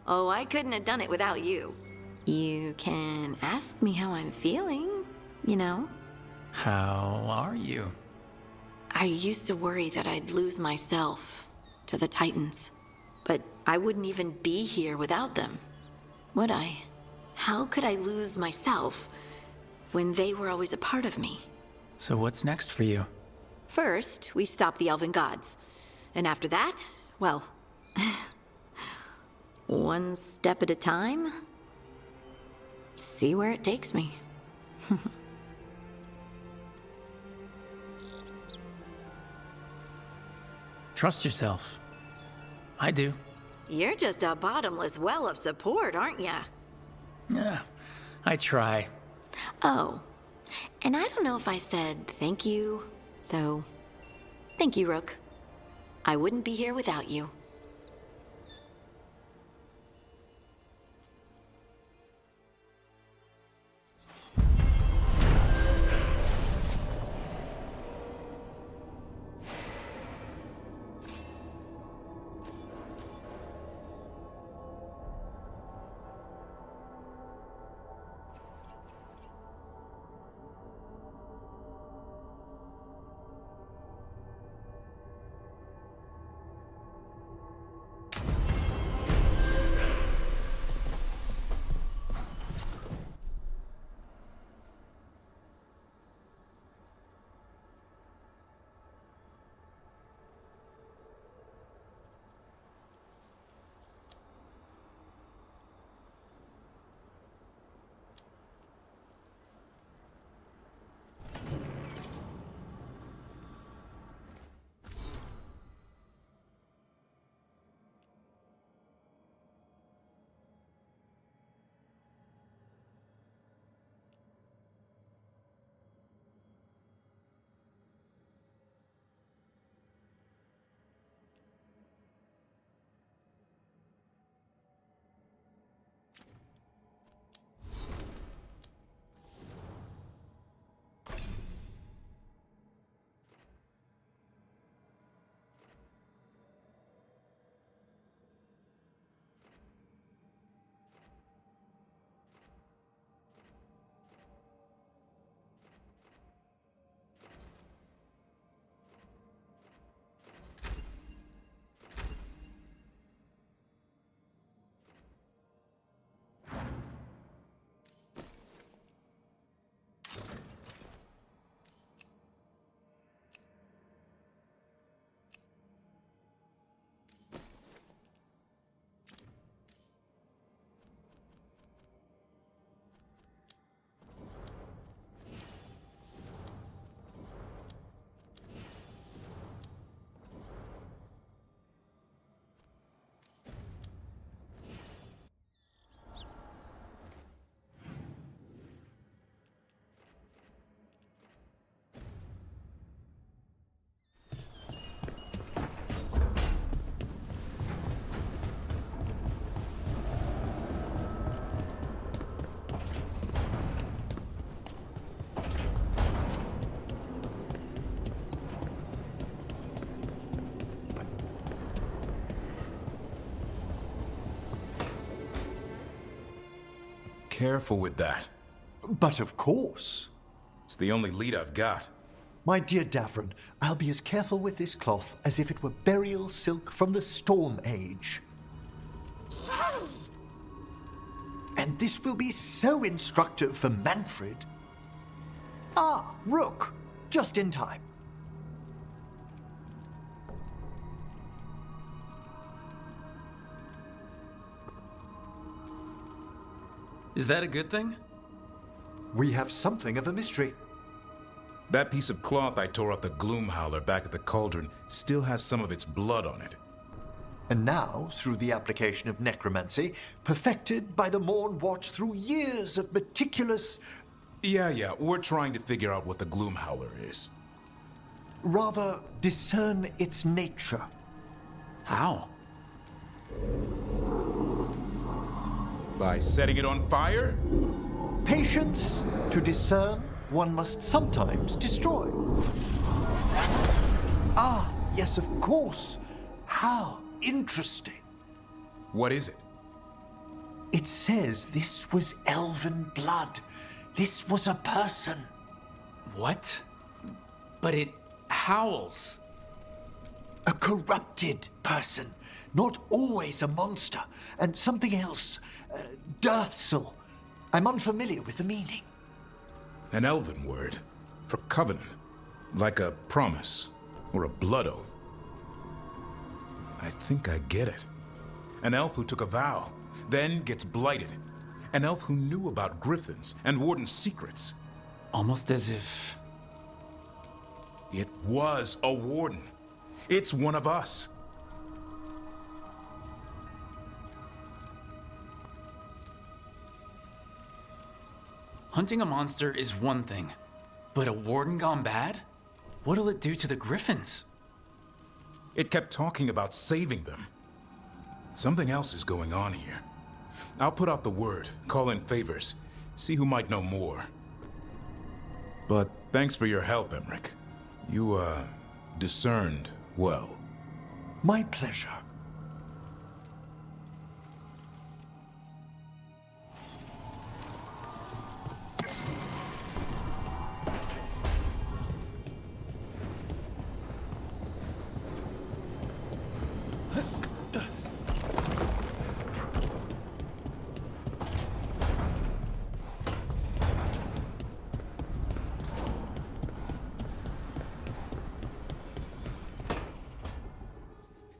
[SPEAKER 2] Oh, I couldn't have done it without you. You can ask me how I'm feeling, you know?
[SPEAKER 5] How are you?
[SPEAKER 2] I used to worry that I'd lose myself to the Titans. But I wouldn't even be here without them, would I? How could I lose myself when they were always a part of me?
[SPEAKER 5] So what's next for you?
[SPEAKER 2] First, we stop the Elven Gods. And after that, well, one step at a time. See where it takes me.
[SPEAKER 5] Trust yourself. I do.
[SPEAKER 2] You're just a bottomless well of support, aren't ya?
[SPEAKER 5] Yeah, I try.
[SPEAKER 2] Oh, and I don't know if I said thank you, so thank you, Rook. I wouldn't be here without you.
[SPEAKER 18] Careful with that.
[SPEAKER 22] But of course.
[SPEAKER 18] It's the only lead I've got.
[SPEAKER 22] My dear Davron, I'll be as careful with this cloth as if it were burial silk from the Storm Age. And this will be so instructive for Manfred. Ah, Rook, just in time.
[SPEAKER 5] Is that a good thing?
[SPEAKER 22] We have something of a mystery.
[SPEAKER 18] That piece of cloth I tore off the Gloomhowler back at the cauldron still has some of its blood on it.
[SPEAKER 22] And now, through the application of necromancy, perfected by the Morn Watch through years of meticulous...
[SPEAKER 18] Yeah, we're trying to figure out what the Gloomhowler is.
[SPEAKER 22] Rather, discern its nature.
[SPEAKER 5] How?
[SPEAKER 18] By setting it on fire?
[SPEAKER 22] Patience. To discern, one must sometimes destroy. Ah, yes, of course. How interesting.
[SPEAKER 18] What is it?
[SPEAKER 22] It says this was elven blood. This was a person.
[SPEAKER 5] What? But it howls.
[SPEAKER 22] A corrupted person. Not always a monster. And something else. Deathsel. I'm unfamiliar with the meaning.
[SPEAKER 18] An elven word. For covenant. Like a promise. Or a blood oath. I think I get it. An elf who took a vow. Then gets blighted. An elf who knew about griffins and warden's secrets.
[SPEAKER 5] Almost as if...
[SPEAKER 18] It was a warden. It's one of us.
[SPEAKER 5] Hunting a monster is one thing, but a warden gone bad? What'll it do to the griffins?
[SPEAKER 18] It kept talking about saving them. Something else is going on here. I'll put out the word, call in favors, see who might know more. But thanks for your help, Emmerich. You, discerned well.
[SPEAKER 22] My pleasure.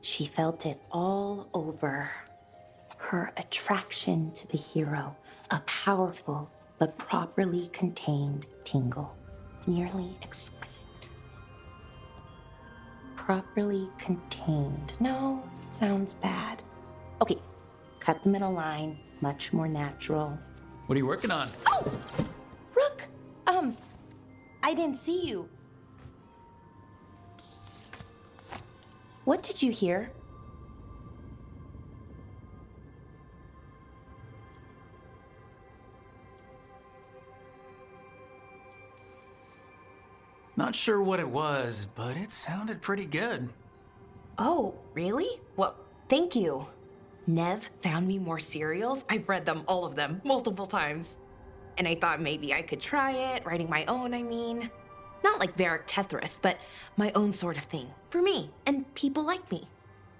[SPEAKER 14] She felt it all over. Her attraction to the hero, a powerful but properly contained tingle, nearly exquisite. Properly contained. No, sounds bad. Okay, cut the middle line, much more natural.
[SPEAKER 5] What are you working on?
[SPEAKER 14] Oh! Rook! I didn't see you. What did you hear?
[SPEAKER 5] Not sure what it was, but it sounded pretty good.
[SPEAKER 14] Oh, really? Well, thank you. Nev found me more serials. I've read them, all of them, multiple times. And I thought maybe I could try it, writing my own, I mean. Not like Thedas, but my own sort of thing. For me, and people like me.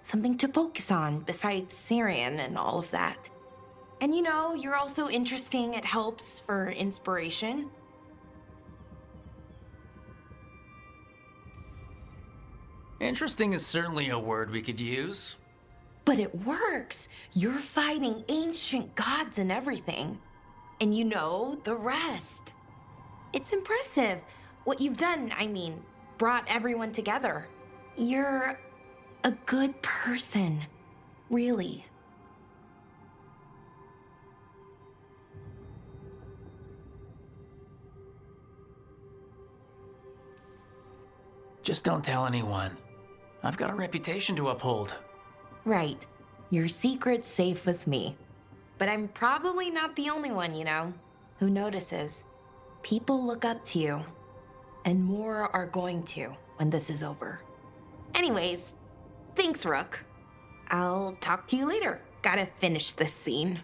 [SPEAKER 14] Something to focus on besides Syrian and all of that. And you know, you're also interesting. It helps for inspiration.
[SPEAKER 5] Interesting is certainly a word we could use.
[SPEAKER 14] But it works. You're fighting ancient gods and everything. And you know the rest. It's impressive. What you've done, I mean, brought everyone together. You're a good person. Really.
[SPEAKER 5] Just don't tell anyone. I've got a reputation to uphold.
[SPEAKER 14] Right. Your secret's safe with me. But I'm probably not the only one, you know, who notices. People look up to you. And more are going to when this is over. Anyways, thanks, Rook. I'll talk to you later. Gotta finish this scene.